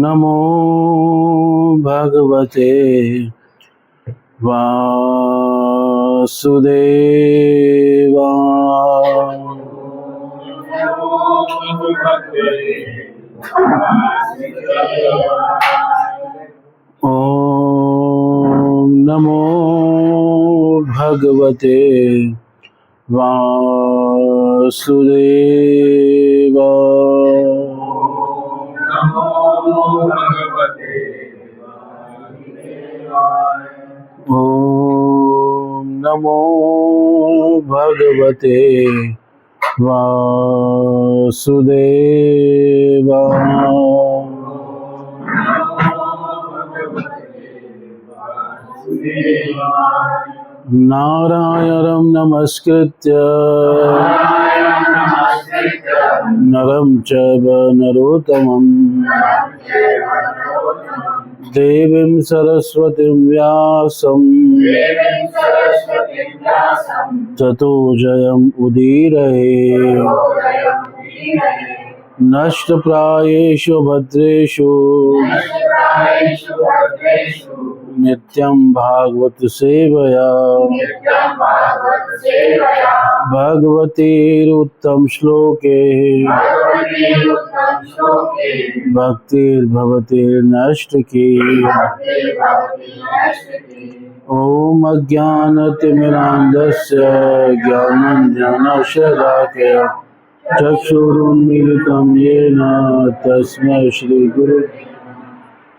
नमो भगवते वासुदेवाय। ओम नमो भगवते वासुदेवाय। ओम नमो भगवते वासुदेवाय। नारायणं नमस्कृत्य नरं चैव नरोत्तमं देवीं सरस्वतीं व्यासं ततो जयम् उदीरये। नष्टप्रायेषु भद्रेषु नित्यं भागवत सेवया भगवतीरुत्तम श्लोके भक्तिर्भवति नष्टकी। ॐ अज्ञानतिमिरान्धस्य ज्ञानाञ्जनशलाकया चक्षुरुन्मीलितं येन तस्मै श्रीगुरु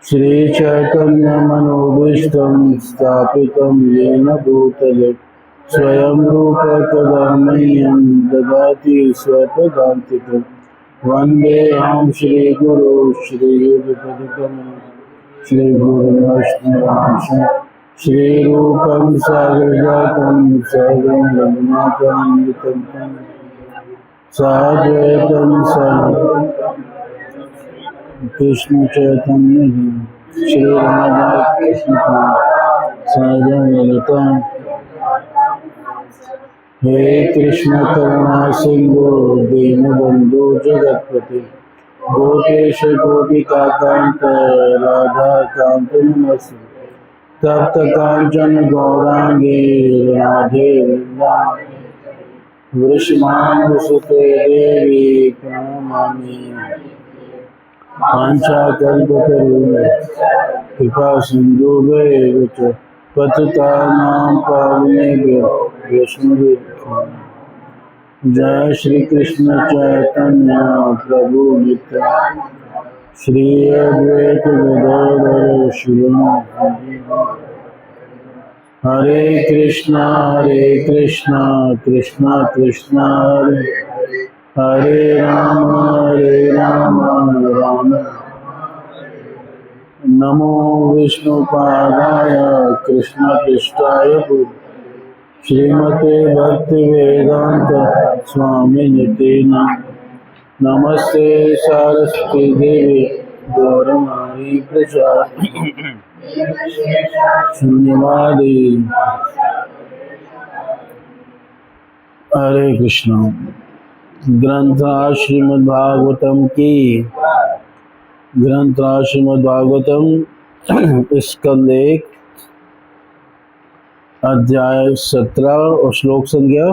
श्रीचैतन्यमनोभीष्टं स्थापितं येन भूतले स्वयं रूप कदा मह्यं ददाति स्वपदान्तिकं। वन्देऽहं श्रीगुरो श्रीयुतपदकमलं श्रीगुरुवैष्णवं श्रीरूपं साग्रजातं सर्वं रघुनाथान्वितं तं साद्वैतं कृष्ण चैतन्य श्री राधा कृष्ण साजनता। हे कृष्ण करुणा सिंधु दीनबंधु जगतपति गोपेश गोपिका कांत राधा कांत नमस्ते। तप्त कांचन गौरांगी राधे वृंदावनेश्वरी वृषभानुसुते देवी प्रणमामि। वाञ्छाकल्पतरुभ्यश्च कृपा सिन्धुभ्येव च पतितानां पावनेभ्यो वैष्णवेभ्यो। जय श्री कृष्ण चैतन्य प्रभु नित्यानंद श्री अद्वैत गदाधर शिवासादि। हरे कृष्णा कृष्णा कृष्णा हरे हरे राम राम राम। नमो विष्णुपादाय कृष्णपृष्ठाय श्रीमते भक्तिवेदांत स्वामिनिते नमस्ते सरस्वती देवी गौरवाणी प्रचारिणे शून्यवादी। हरे कृष्णा। ग्रंथ श्रीमद्भागवतम की ग्रंथ श्रीमद्भागवतम स्कंद 1 अध्याय 17 और श्लोक संख्या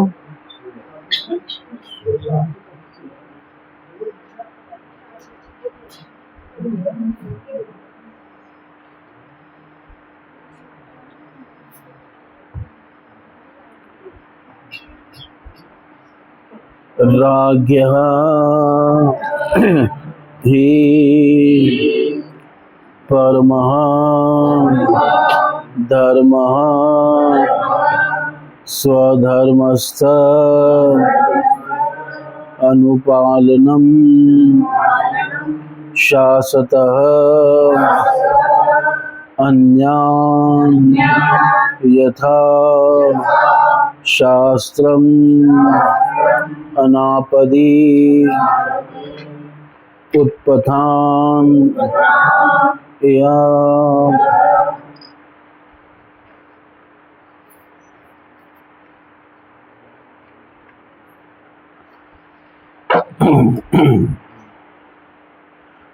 राज्ञः हि परमः धर्मः स्वधर्मस्थ अनुपालनम् शासतः अन्यान् यथा शास्त्रम् अनापदि उत्पथान या।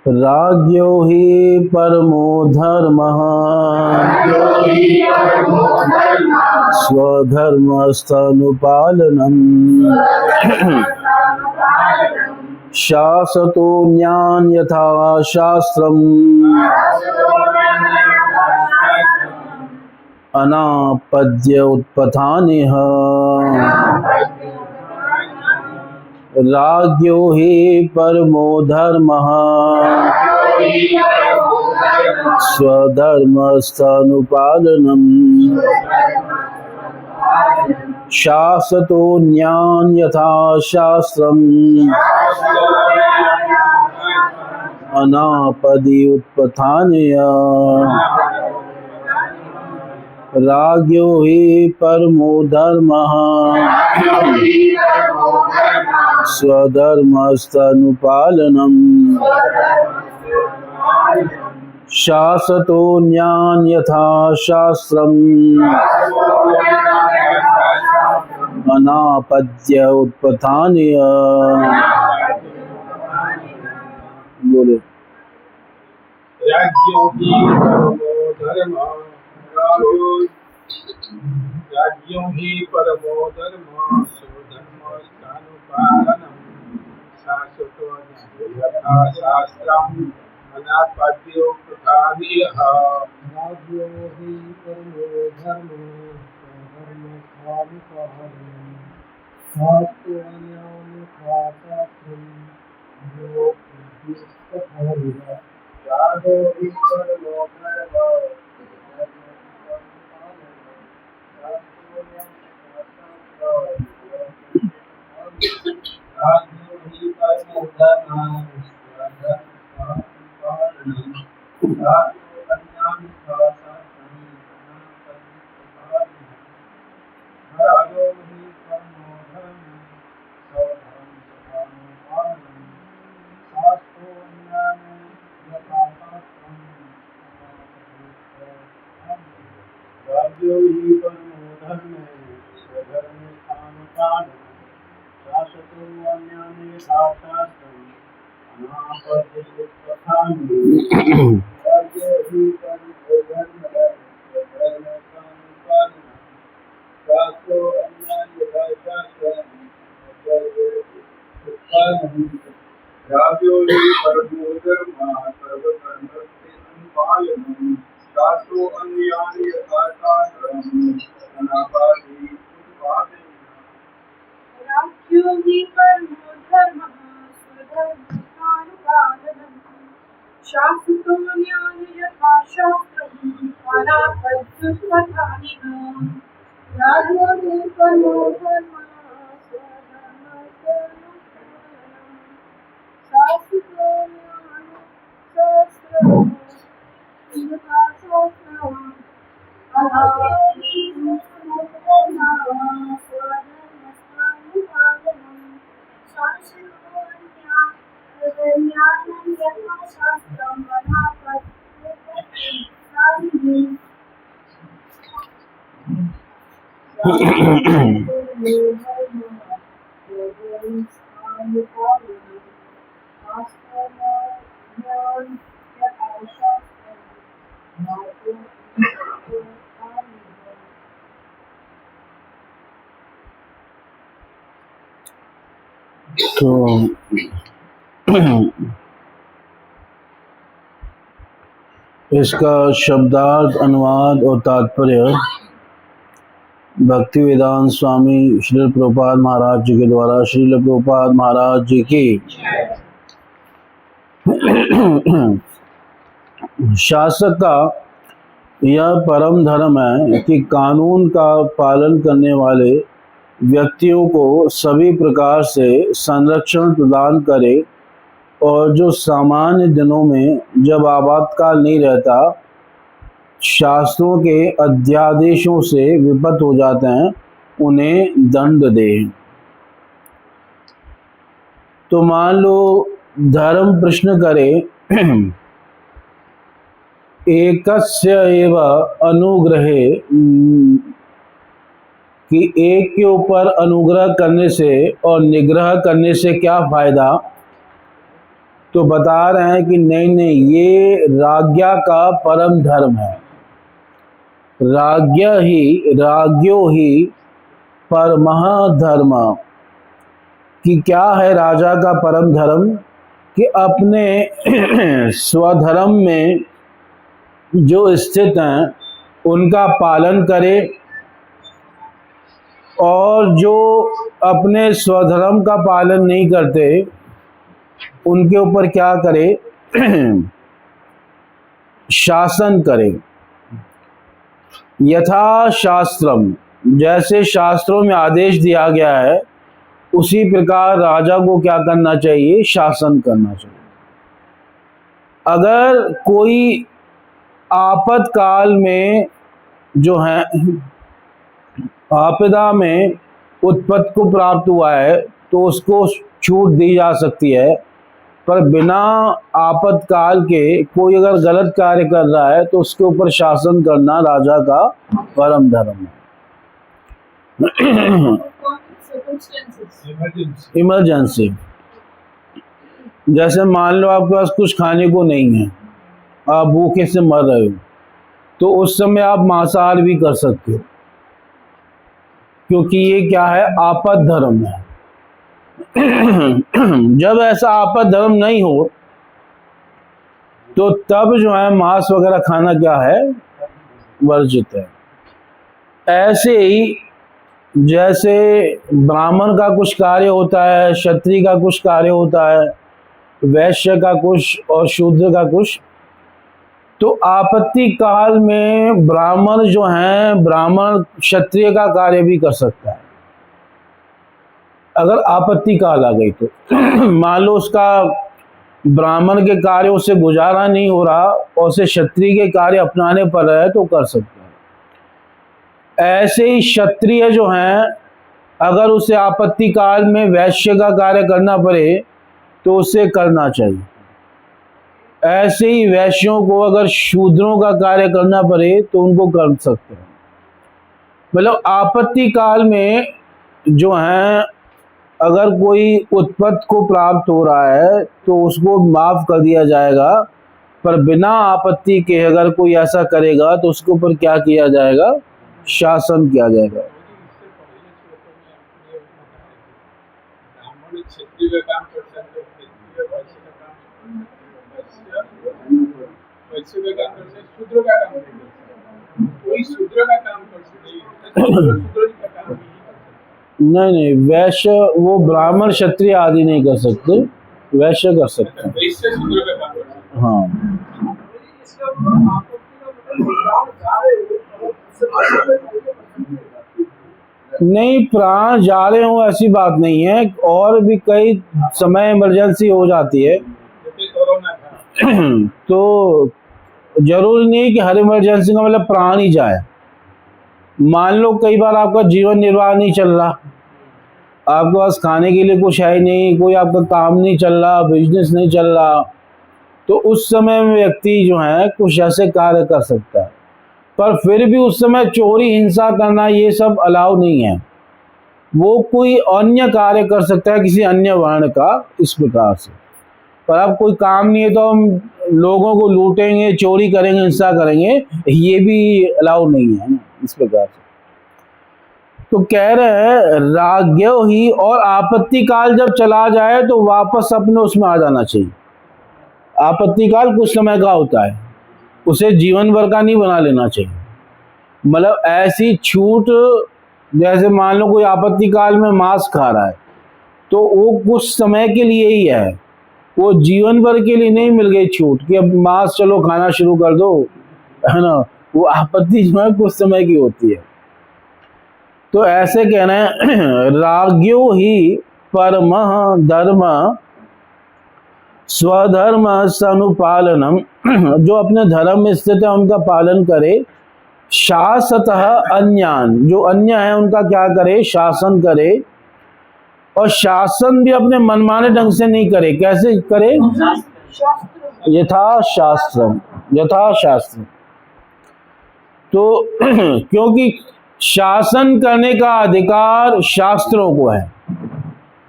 राज्यो हि परमो धर्मः स्वधर्मस्थनुपालनम् शासतो न्यान् यथा शास्त्रम् अनापद्य उत्पथानिह राज्यो हि परमो धर्मः स्वधर्मस्थनुपालनम् शासतो न्यान् यथा शास्त्रम् अनापदि उत्पथानय राज्यो हि परमो धर्मः स्वधर्मस्थनुपालनम् शासतो न्यान् यथा शास्त्रम् अनापद्य उत्पथानय। बोले राज्यो हि परमो धर्मः स्वधर्मस्थानुपालनम् शासतो यथा शास्त्रम् अनापद्योपथानियः राज्यो हि परमो धर्मः स्वधर्मस्थानुपालनम् शासतो न्यान् यथा शास्त्रम् अनापद्य उत्पथानय राज्यो हि परमो धर्मः तो इसका शब्दार्थ, अनुवाद और तात्पर्य भक्ति वेदांत स्वामी श्रील प्रभुपाद महाराज जी के द्वारा श्रील प्रभुपाद महाराज जी की शासक का यह परम धर्म है कि कानून का पालन करने वाले व्यक्तियों को सभी प्रकार से संरक्षण प्रदान करे और जो सामान्य दिनों में जब आपातकाल नहीं रहता शास्त्रों के अध्यादेशों से विपत हो जाते हैं उन्हें दंड दे। तो मान लो धर्म प्रश्न करे एकस्य एव अनुग्रहे कि एक के ऊपर अनुग्रह करने से और निग्रह करने से क्या फायदा। तो बता रहे हैं कि नहीं नहीं, ये राज्ञा का परम धर्म है। राज्ञो ही परमः धर्म, कि क्या है राजा का परम धर्म, कि अपने स्वधर्म में जो स्थित हैं उनका पालन करे, और जो अपने स्वधर्म का पालन नहीं करते उनके ऊपर क्या करे, शासन करे। यथा शास्त्रम, जैसे शास्त्रों में आदेश दिया गया है उसी प्रकार राजा को क्या करना चाहिए, शासन करना चाहिए। अगर कोई आपातकाल में जो है आपदा में उत्पत्ति को प्राप्त हुआ है तो उसको छूट दी जा सकती है, पर बिना आपातकाल के कोई अगर गलत कार्य कर रहा है तो उसके ऊपर शासन करना राजा का परम धर्म है। इमरजेंसी, जैसे मान लो आपके पास कुछ खाने को नहीं है, आप भूखे से मर रहे हो, तो उस समय आप मांसाहार भी कर सकते हो, क्योंकि ये क्या है, आपात धर्म है। जब ऐसा आपात धर्म नहीं हो तो तब जो है मांस वगैरह खाना क्या है, वर्जित है। ऐसे ही जैसे ब्राह्मण का कुछ कार्य होता है, क्षत्रिय का कुछ कार्य होता है, वैश्य का कुछ और शूद्र का कुछ, तो आपत्ति काल में ब्राह्मण जो हैं, ब्राह्मण क्षत्रिय का कार्य भी कर सकता है अगर आपत्ति काल आ गई तो। मान लो उसका ब्राह्मण के कार्यों से गुजारा नहीं हो रहा और उसे क्षत्रिय के कार्य अपनाने पड़ रहे हैं तो कर सकता है। ऐसे ही क्षत्रिय जो हैं, अगर उसे आपत्ति काल में वैश्य का कार्य करना पड़े तो उसे करना चाहिए। ऐसे ही वैश्यों को अगर शूद्रों का कार्य करना पड़े तो उनको कर सकते हैं। मतलब आपत्ति काल में जो है अगर कोई उत्पत्ति को प्राप्त हो रहा है तो उसको माफ कर दिया जाएगा, पर बिना आपत्ति के अगर कोई ऐसा करेगा तो उसके ऊपर क्या किया जाएगा, शासन किया जाएगा। क्षत्रिय का काम कर सकते, वैश्य का काम कर सकते, शूद्र का काम नहीं कर सकते। कोई शूद्र का काम कर सकते, नहीं, वैश्य वो ब्राह्मण क्षत्रिय आदि नहीं कर सकते, वैश्य कर सकते हैं। वैश्य शूद्र का काम कर सकते। हाँ, नहीं, प्राण जा रहे हो ऐसी बात नहीं है, और भी कई समय इमरजेंसी हो जाती है तो जरूरी नहीं कि हर इमरजेंसी का मतलब प्राण ही जाए। मान लो कई बार आपका जीवन निर्वाह नहीं चल रहा, आपके पास खाने के लिए कुछ है नहीं, कोई आपका काम नहीं चल रहा, बिजनेस नहीं चल रहा, तो उस समय में व्यक्ति जो है कुछ ऐसे कार्य कर सकता है। पर फिर भी उस समय चोरी हिंसा करना ये सब अलाउ नहीं है। वो कोई अन्य कार्य कर सकता है किसी अन्य वर्ण का, इस प्रकार से। पर अब कोई काम नहीं है तो हम लोगों को लूटेंगे, चोरी करेंगे, हिंसा करेंगे, ये भी अलाउ नहीं है ना, इस प्रकार से। तो कह रहे हैं राज्ञो ही, और आपत्ति काल जब चला जाए तो वापस अपने उसमें आ जाना चाहिए। आपत्ति काल कुछ समय का होता है, उसे जीवन भर का नहीं बना लेना चाहिए। मतलब ऐसी छूट, जैसे मान लो कोई आपत्ति काल में मांस खा रहा है तो वो कुछ समय के लिए ही है, वो जीवन भर के लिए नहीं मिल गई छूट कि अब मांस चलो खाना शुरू कर दो, है ना। वो आपत्ति जो है कुछ समय की होती है। तो ऐसे कहना है राज्ञो ही परमः धर्म स्वधर्म सनुपालनम, जो अपने धर्म में स्थित है उनका पालन करे। शासतः अन्यान, जो अन्य है उनका क्या करे, शासन करे। और शासन भी अपने मनमाने ढंग से नहीं करे। कैसे करे, यथा शास्त्र। तो क्योंकि शासन करने का अधिकार शास्त्रों को है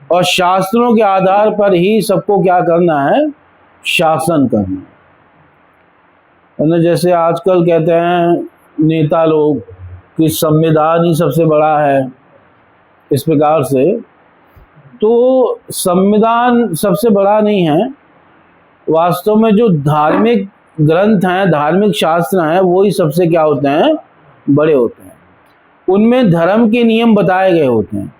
और शास्त्रों के आधार पर ही सबको क्या करना है, शासन करना। जैसे आजकल कहते हैं नेता लोग कि संविधान ही सबसे बड़ा है, इस प्रकार से, तो संविधान सबसे बड़ा नहीं है। वास्तव में जो धार्मिक ग्रंथ हैं, धार्मिक शास्त्र हैं, वो ही सबसे क्या होते हैं, बड़े होते हैं। उनमें धर्म के नियम बताए गए होते हैं,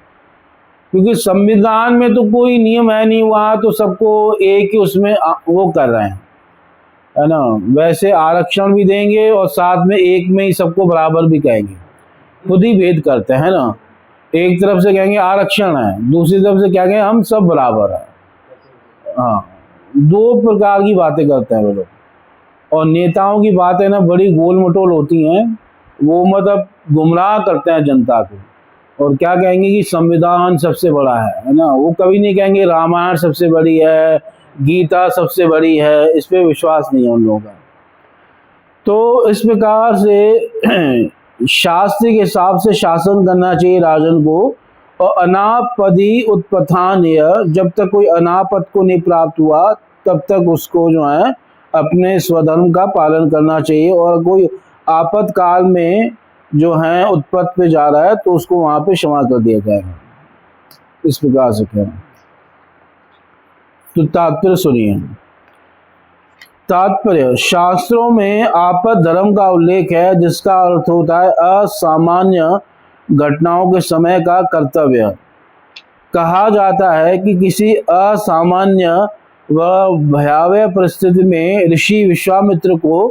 क्योंकि संविधान में तो कोई नियम है नहीं, वहाँ तो सबको एक ही उसमें वो कर रहे हैं, है ना। वैसे आरक्षण भी देंगे और साथ में एक में ही सबको बराबर भी कहेंगे, खुद ही भेद करते हैं ना। एक तरफ से कहेंगे आरक्षण है, दूसरी तरफ से क्या कहेंगे हम सब बराबर है। हाँ, दो प्रकार की बातें करते हैं वो लोग। और नेताओं की बातें ना बड़ी गोल मटोल होती हैं, वो मतलब गुमराह करते हैं जनता को। और क्या कहेंगे कि संविधान सबसे बड़ा है ना। वो कभी नहीं कहेंगे रामायण सबसे बड़ी है, गीता सबसे बड़ी है, इस पे विश्वास नहीं है उन लोगों का। तो इस प्रकार से शास्त्र के हिसाब से शासन करना चाहिए राजन को। और अनापदि उत्पत्थान, जब तक कोई अनापद को नहीं प्राप्त हुआ तब तक उसको जो है अपने स्वधर्म का पालन करना चाहिए। और कोई आपातकाल में जो है उत्पत्त पे जा रहा है तो उसको वहां पे क्षमा कर दिया जाएगा, इस प्रकार से कह। तो तात्पर्य सुनिए। तात्पर्य, शास्त्रों में आपद धर्म का उल्लेख है, जिसका अर्थ होता है असामान्य घटनाओं के समय का कर्तव्य। कहा जाता है कि किसी असामान्य व भयावह परिस्थिति में ऋषि विश्वामित्र को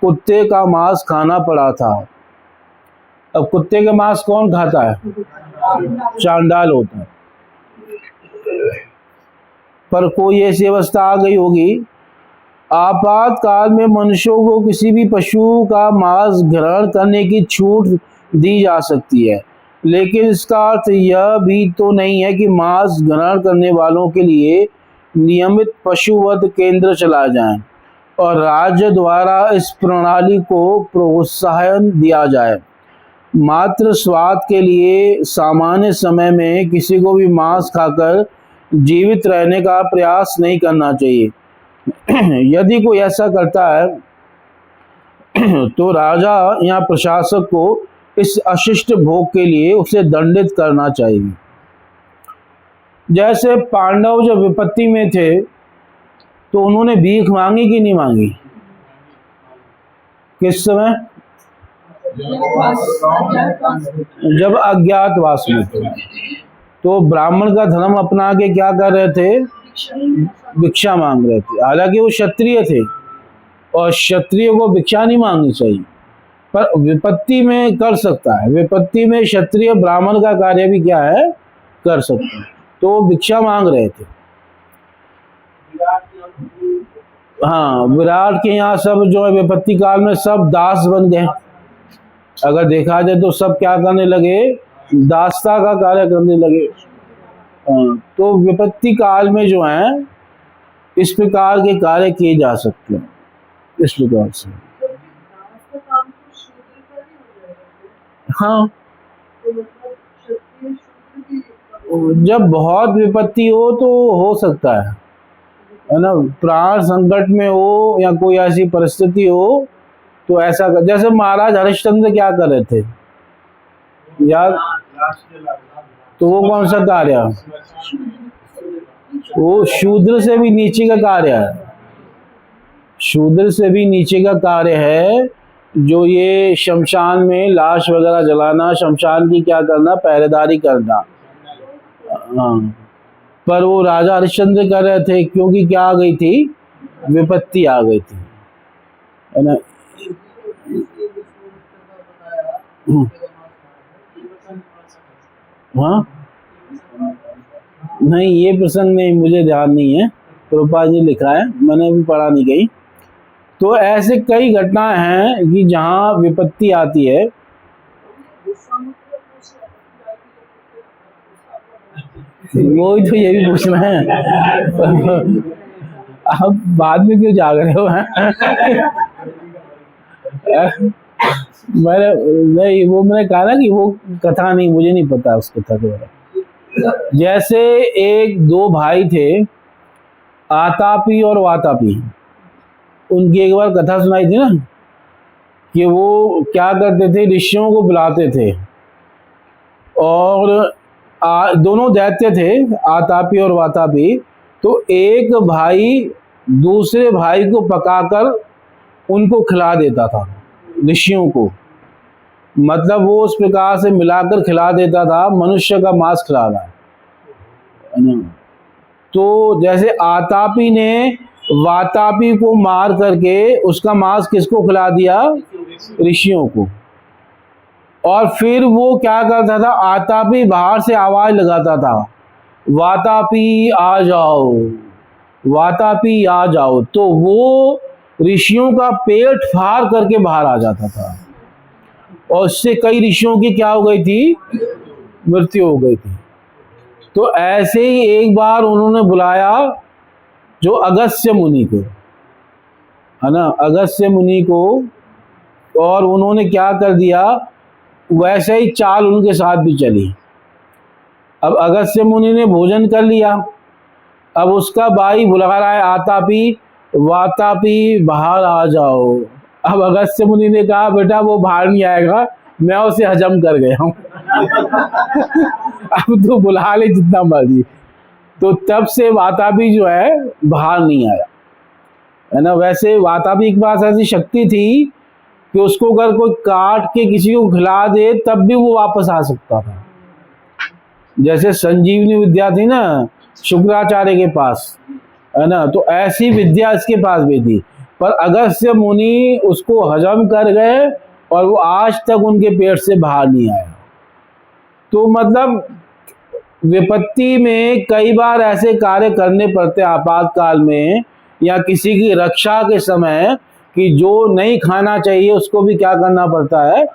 कुत्ते का मांस खाना पड़ा था। अब कुत्ते का मांस कौन खाता है? चांडाल होता है। पर कोई ऐसी अवस्था आ गई होगी, आपातकाल में मनुष्यों को किसी भी पशु का मांस ग्रहण करने की छूट दी जा सकती है, लेकिन इसका अर्थ यह भी तो नहीं है कि मांस ग्रहण करने वालों के लिए नियमित पशुवध केंद्र चलाए जाएं और राज्य द्वारा इस प्रणाली को प्रोत्साहन दिया जाए। मात्र स्वाद के लिए सामान्य समय में किसी को भी मांस खाकर जीवित रहने का प्रयास नहीं करना चाहिए। यदि कोई ऐसा करता है तो राजा या प्रशासक को इस अशिष्ट भोग के लिए उसे दंडित करना चाहिए। जैसे पांडव जब विपत्ति में थे तो उन्होंने भीख मांगी कि नहीं मांगी? किस समय? जब अज्ञातवास में थे तो ब्राह्मण का धर्म अपना के क्या कर रहे थे? भिक्षा मांग रहे थे। हालांकि वो क्षत्रिय थे और क्षत्रिय को भिक्षा नहीं मांगनी चाहिए, पर विपत्ति में कर सकता है। विपत्ति में क्षत्रिय ब्राह्मण का कार्य भी क्या है, कर सकते हैं। तो वो भिक्षा मांग रहे थे। हाँ, विराट के यहाँ सब जो है विपत्ति काल में सब दास बन गए। अगर देखा जाए तो सब क्या करने लगे? दासता का कार्य करने लगे। तो विपत्ति काल में जो है इस प्रकार के कार्य किए जा सकते हैं, इस प्रकार से। हाँ, जब बहुत विपत्ति हो तो हो सकता है ना, प्राण संकट में हो या कोई ऐसी परिस्थिति हो तो ऐसा कर। जैसे महाराज हरिश्चंद्र क्या कर रहे थे यार, तो वो कौन सा कार्य है? वो शूद्र से भी नीचे का कार्य है। शूद्र से भी नीचे का कार्य है जो ये शमशान में लाश वगैरह जलाना, शमशान की क्या करना, पहरेदारी करना। हाँ, पर वो राजा हरिश्चंद्र कर रहे थे क्योंकि क्या आ गई थी? विपत्ति आ गई थी, है ना। हाँ, नहीं ये प्रसंग नहीं, मुझे ध्यान नहीं है। प्रभुपाद जी लिखा है, मैंने भी पढ़ा नहीं कहीं। तो ऐसे कई घटनाएं हैं कि जहाँ विपत्ति आती है। वही तो ये भी पूछना है। अब बाद में क्यों जाग रहे हो? मैंने नहीं, वो मैंने कहा ना कि वो कथा नहीं, मुझे नहीं पता उस कथा के बारे में। जैसे एक दो भाई थे, आतापी और वातापी, उनकी एक बार कथा सुनाई थी ना कि वो क्या करते थे, ऋषियों को बुलाते थे और दोनों दैत्य थे, आतापी और वातापी। तो एक भाई दूसरे भाई को पकाकर उनको खिला देता था, ऋषियों को, मतलब वो उस प्रकार से मिलाकर खिला देता था, मनुष्य का मांस खिला रहा है ना। तो जैसे आतापी ने वातापी को मार करके उसका मांस किसको खिला दिया, ऋषियों को। और फिर वो क्या करता था, आतापी बाहर से आवाज लगाता था, वातापी आ जाओ, वातापी आ जाओ। तो वो ऋषियों का पेट फाड़ करके बाहर आ जाता था और उससे कई ऋषियों की क्या हो गई थी, मृत्यु हो गई थी। तो ऐसे ही एक बार उन्होंने बुलाया जो अगस्त्य मुनि को, है ना, अगस्त्य मुनि को, और उन्होंने क्या कर दिया, वैसे ही चाल उनके साथ भी चली। अब अगस्त्य मुनि ने भोजन कर लिया, अब उसका भाई बुला रहा है, आतापी वातापी बाहर आ जाओ। अब अगस्त्य मुनि ने कहा, बेटा वो बाहर नहीं आएगा, मैं उसे हजम कर गया हूं। अब तो बुला ले जितना मर्जी। तो तब से वातापी जो है बाहर नहीं आया, है ना। वैसे वातापी के पास ऐसी शक्ति थी कि उसको अगर कोई काट के किसी को खिला दे तब भी वो वापस आ सकता था। जैसे संजीवनी विद्या थी ना शुक्राचार्य के पास, है ना, तो ऐसी विद्या इसके पास भी थी। पर अगस्त्य मुनि उसको हजम कर गए और वो आज तक उनके पेट से बाहर नहीं आया। तो मतलब विपत्ति में कई बार ऐसे कार्य करने पड़ते हैं आपातकाल में या किसी की रक्षा के समय, कि जो नहीं खाना चाहिए उसको भी क्या करना पड़ता है,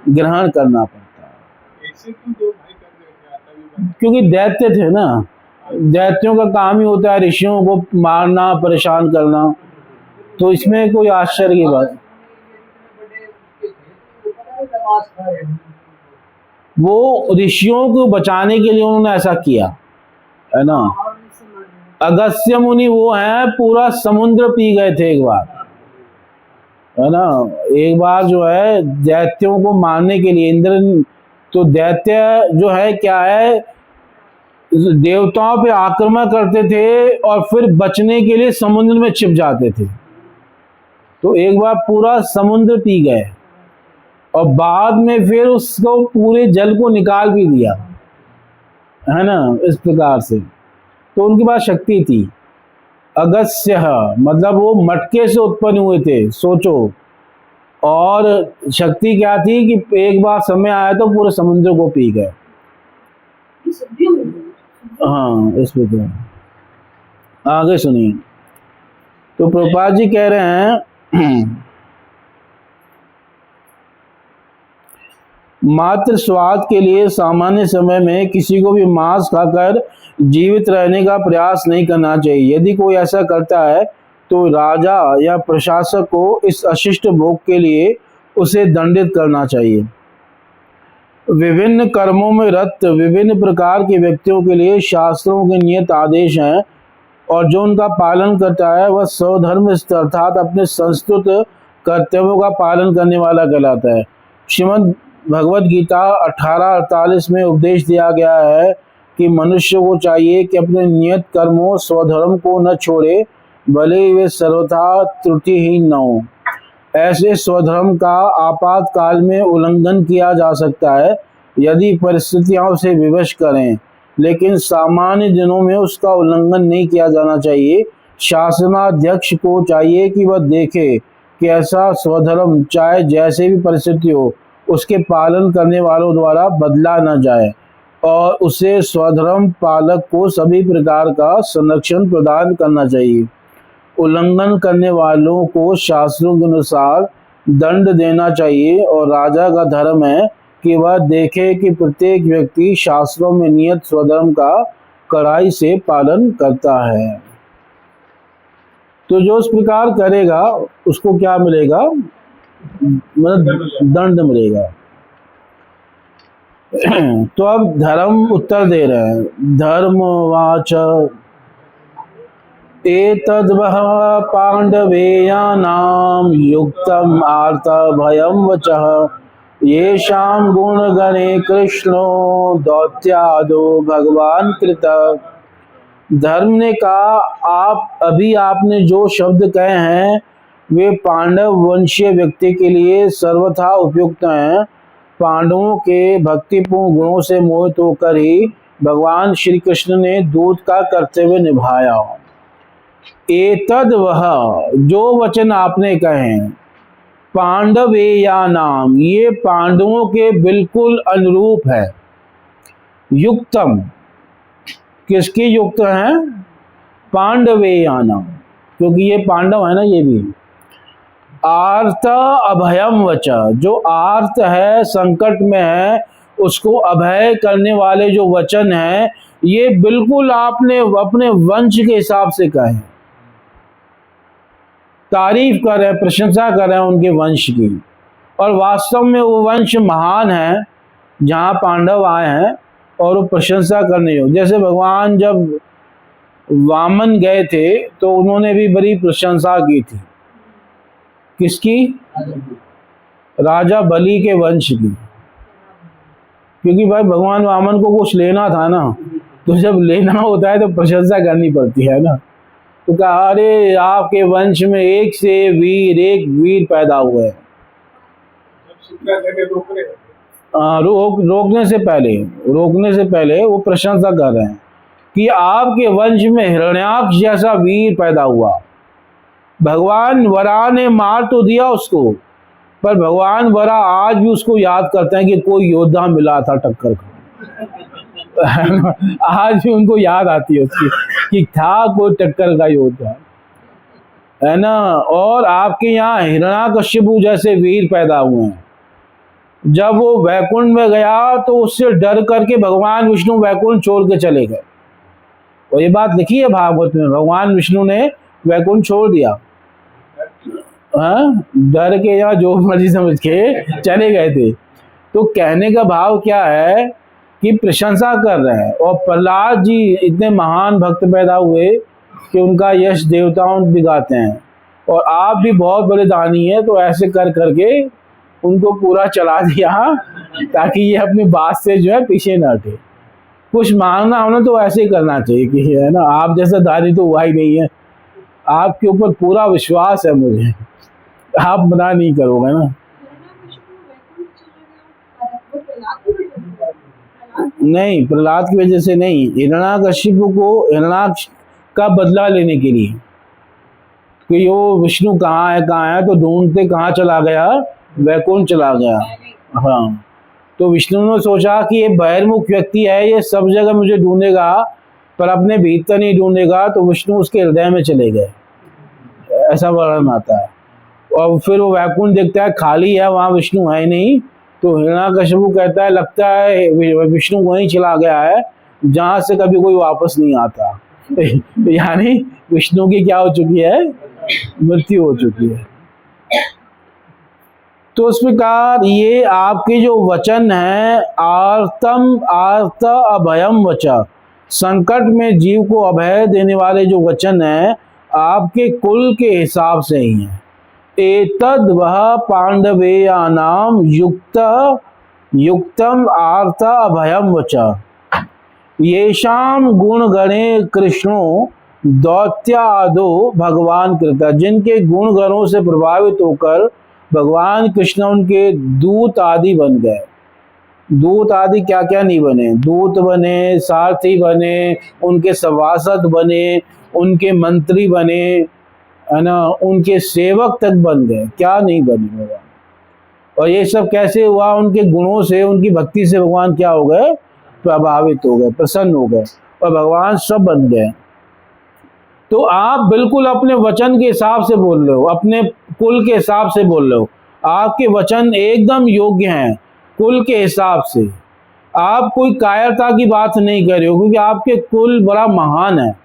ग्रहण करना पड़ता है। ऐसे क्यों दो भाई कर रहे थे आतापी? क्योंकि दैत्य थे ना, दैत्यों का काम ही होता है ऋषियों को मारना, परेशान करना। तो इसमें कोई आश्चर्य की बात, वो ऋषियों को बचाने के लिए उन्होंने ऐसा किया, है ना। अगस्त्य मुनि वो हैं, पूरा समुद्र पी गए थे एक बार, है ना। एक बार जो है दैत्यों को मारने के लिए इंद्र, तो दैत्य जो है क्या है, देवताओं पे आक्रमण करते थे और फिर बचने के लिए समुद्र में छिप जाते थे। तो एक बार पूरा समुद्र पी गए और बाद में फिर उसको पूरे जल को निकाल भी दिया, है ना, इस प्रकार से। तो उनके पास शक्ति थी। अगस्त्य मतलब वो मटके से उत्पन्न हुए थे, सोचो। और शक्ति क्या थी कि एक बार समय आया तो पूरे समुद्र को पी गए। हाँ, इस प्रकार आगे सुनिए। तो प्रभुपाद जी कह रहे हैं मात्र स्वाद के लिए सामान्य समय में किसी को भी मांस खाकर जीवित रहने का प्रयास नहीं करना चाहिए। यदि कोई ऐसा करता है तो राजा या प्रशासक को इस अशिष्ट भोग के लिए उसे दंडित करना चाहिए। विभिन्न कर्मों में रत विभिन्न प्रकार के व्यक्तियों के लिए शास्त्रों के नियत आदेश हैं और जो उनका पालन करता है वह स्वधर्म अर्थात अपने संस्कृत कर्तव्यों का पालन करने वाला कहलाता है। श्रीमद् भगवद गीता 18:48 में उपदेश दिया गया है कि मनुष्य को चाहिए कि अपने नियत कर्मों स्वधर्म को न छोड़े, भले ही वे सर्वथा त्रुटिहीन न हो। ऐसे स्वधर्म का आपातकाल में उल्लंघन किया जा सकता है यदि परिस्थितियों से विवश करें, लेकिन सामान्य दिनों में उसका उल्लंघन नहीं किया जाना चाहिए। शासनाध्यक्ष को चाहिए कि वह देखे कि ऐसा स्वधर्म चाहे जैसे भी परिस्थिति हो उसके पालन करने वालों द्वारा बदला न जाए और उसे स्वधर्म पालक को सभी प्रकार का संरक्षण प्रदान करना चाहिए। उल्लंघन करने वालों को शास्त्रों के अनुसार दंड देना चाहिए और राजा का धर्म है कि वह देखे कि प्रत्येक व्यक्ति शास्त्रों में नियत स्वधर्म का कड़ाई से पालन करता है। तो जो इस प्रकार करेगा उसको क्या मिलेगा, मतलब दंड मिलेगा। तो अब धर्म उत्तर दे रहे हैं, धर्मवाच एतद्वः पाण्डवेयानां युक्तम् आर्तभयं वचः येषां गुणगणे कृष्णो दौत्यादो भगवान कृत। धर्म ने कहा, आप अभी आपने जो शब्द कहे हैं वे पांडव वंशीय व्यक्ति के लिए सर्वथा उपयुक्त हैं। पांडवों के भक्तिपूर्ण गुणों से मोहित होकर ही भगवान श्री कृष्ण ने दूत का कर्तव्य निभाया। एतद वह, जो वचन आपने कहे हैं, पांडवेयानाम, ये पांडवों के बिल्कुल अनुरूप है। युक्तम, किसकी युक्त हैं? पांडवेयानाम, क्योंकि ये पांडव है ना, ये भी। आर्त अभयम वच, जो आर्त है, संकट में है, उसको अभय करने वाले जो वचन है, ये बिल्कुल आपने अपने वंश के हिसाब से कहे। तारीफ कर रहे हैं, प्रशंसा कर रहे हैं उनके वंश की। और वास्तव में वो वंश महान है जहाँ पांडव आए हैं, और वो प्रशंसा करने योग्य। जैसे भगवान जब वामन गए थे तो उन्होंने भी बड़ी प्रशंसा की थी। किसकी? राजा बलि के वंश की। क्योंकि भाई भगवान वामन को कुछ लेना था ना, तो जब लेना होता है तो प्रशंसा करनी पड़ती है ना। तो कहा, अरे आपके वंश में एक वीर पैदा हुए हैं। रोकने से पहले वो प्रशंसा कर रहे हैं कि आपके वंश में हिरण्याक्ष जैसा वीर पैदा हुआ। भगवान वरा ने मार तो दिया उसको, पर भगवान वरा आज भी उसको याद करते हैं कि कोई योद्धा मिला था टक्कर का। आज भी उनको याद आती है उसकी कि था कोई टक्कर का योद्धा, है ना। और आपके यहाँ हिरण्याकश्यपु जैसे वीर पैदा हुए हैं। जब वो वैकुंठ में गया तो उससे डर करके भगवान विष्णु वैकुंठ छोड़ के चले गए। और ये बात लिखी है भागवत में, भगवान विष्णु ने वैकुंठ छोड़ दिया। हाँ, डर के या जो मर्जी समझ के चले गए थे। तो कहने का भाव क्या है कि प्रशंसा कर रहे हैं। और प्रहलाद जी इतने महान भक्त पैदा हुए कि उनका यश देवताओं भी गाते हैं। और आप भी बहुत बड़े दानी हैं, तो ऐसे कर करके उनको पूरा चला दिया ताकि ये अपनी बात से जो है पीछे न हटे। कुछ मांगना होना तो ऐसे ही करना चाहिए कि, है ना। आप जैसा दानी तो हुआ ही नहीं है। आपके ऊपर पूरा विश्वास है मुझे, आप मना नहीं करोगे ना। नहीं, प्रहलाद की वजह से नहीं, हिरण्याकश्यपु को हिरण्याक्ष का बदला लेने के लिए कि वो विष्णु कहाँ है तो ढूंढते कहाँ चला गया, वैकुंठ चला गया। हाँ, तो विष्णु ने सोचा कि ये बहिर्मुख व्यक्ति है, ये सब जगह मुझे ढूंढेगा पर अपने भीतर नहीं ढूंढेगा, तो विष्णु उसके हृदय में चले गए, ऐसा वर्णन आता है। और फिर वो वैकुंठ देखता है खाली है, वहाँ विष्णु है नहीं। तो हिरण्याकश्यपु कहता है लगता है विष्णु वहीं चला गया है जहाँ से कभी कोई वापस नहीं आता। यानी विष्णु की क्या हो चुकी है, मृत्यु हो चुकी है। तो इस प्रकार ये आपके जो वचन है, आर्त अभयम वचा, संकट में जीव को अभय देने वाले जो वचन है, आपके कुल के हिसाब से ही है। एतद वह पांडवेयानाम युक्तम आर्त अभयम वचा येषाम गुण गणे कृष्णो दौत्यादो भगवान कृता, जिनके गुण गणों से प्रभावित होकर भगवान कृष्ण उनके दूत आदि बन गए। दूत आदि क्या क्या नहीं बने, दूत बने, सारथी बने, उनके सभासद बने, उनके मंत्री बने, है ना, उनके सेवक तक बन गए, क्या नहीं बने भगवान। और ये सब कैसे हुआ? उनके गुणों से, उनकी भक्ति से भगवान क्या हो गए, प्रभावित हो गए, प्रसन्न हो गए, और भगवान सब बन गए। तो आप बिल्कुल अपने वचन के हिसाब से बोल रहे हो, अपने कुल के हिसाब से बोल रहे हो। आपके वचन एकदम योग्य हैं कुल के हिसाब से। आप कोई कायरता की बात नहीं कर रहे हो, क्योंकि आपके कुल बड़ा महान है।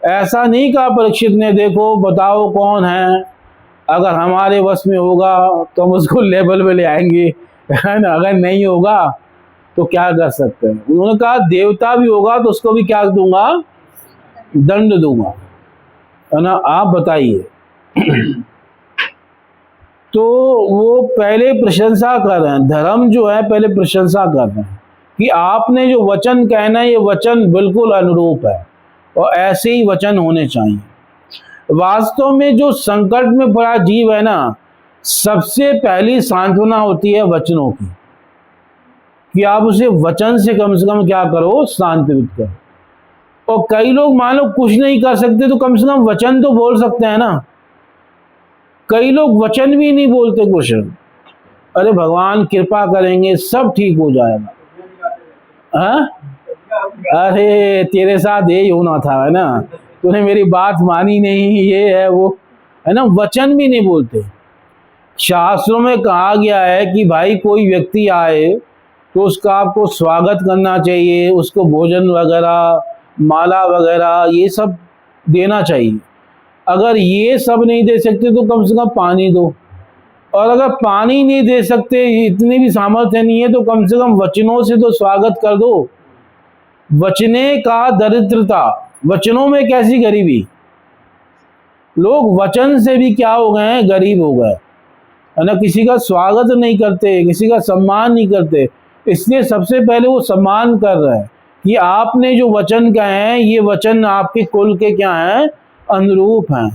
ऐसा नहीं कहा परीक्षित ने, देखो बताओ कौन है, अगर हमारे वश में होगा तो हम उसको लेवल में ले आएंगे, है ना, अगर नहीं होगा तो क्या कर सकते हैं। उन्होंने कहा देवता भी होगा तो उसको भी क्या दूंगा, दंड दूंगा। है ना, आप बताइए। तो वो पहले प्रशंसा कर रहे हैं, धर्म जो है पहले प्रशंसा कर रहे हैं कि आपने जो वचन कहना है ये वचन बिल्कुल अनुरूप है और ऐसे ही वचन होने चाहिए। वास्तव में जो संकट में पड़ा जीव है ना, सबसे पहली सांत्वना होती है वचनों की, कि आप उसे वचन से कम क्या करो, सांत्वित करो। और कई लोग मान लो कुछ नहीं कर सकते तो कम से कम वचन तो बोल सकते हैं ना। कई लोग वचन भी नहीं बोलते कुछ, अरे भगवान कृपा करेंगे सब ठीक हो जाएगा। हाँ, अरे तेरे साथ यही होना था, है ना, तूने मेरी बात मानी नहीं, ये है वो, है ना, वचन भी नहीं बोलते। शास्त्रों में कहा गया है कि भाई कोई व्यक्ति आए तो उसका आपको स्वागत करना चाहिए, उसको भोजन वगैरह, माला वगैरह ये सब देना चाहिए। अगर ये सब नहीं दे सकते तो कम से कम पानी दो, और अगर पानी नहीं दे सकते, इतनी भी सामर्थ्य नहीं है, तो कम से कम वचनों से तो स्वागत कर दो। वचने का दरिद्रता, वचनों में कैसी गरीबी, लोग वचन से भी क्या हो गए हैं, गरीब हो गए, है ना। किसी का स्वागत नहीं करते, किसी का सम्मान नहीं करते। इसलिए सबसे पहले वो सम्मान कर रहे हैं कि आपने जो वचन कहे हैं ये वचन आपके कुल के क्या हैं, अनुरूप हैं।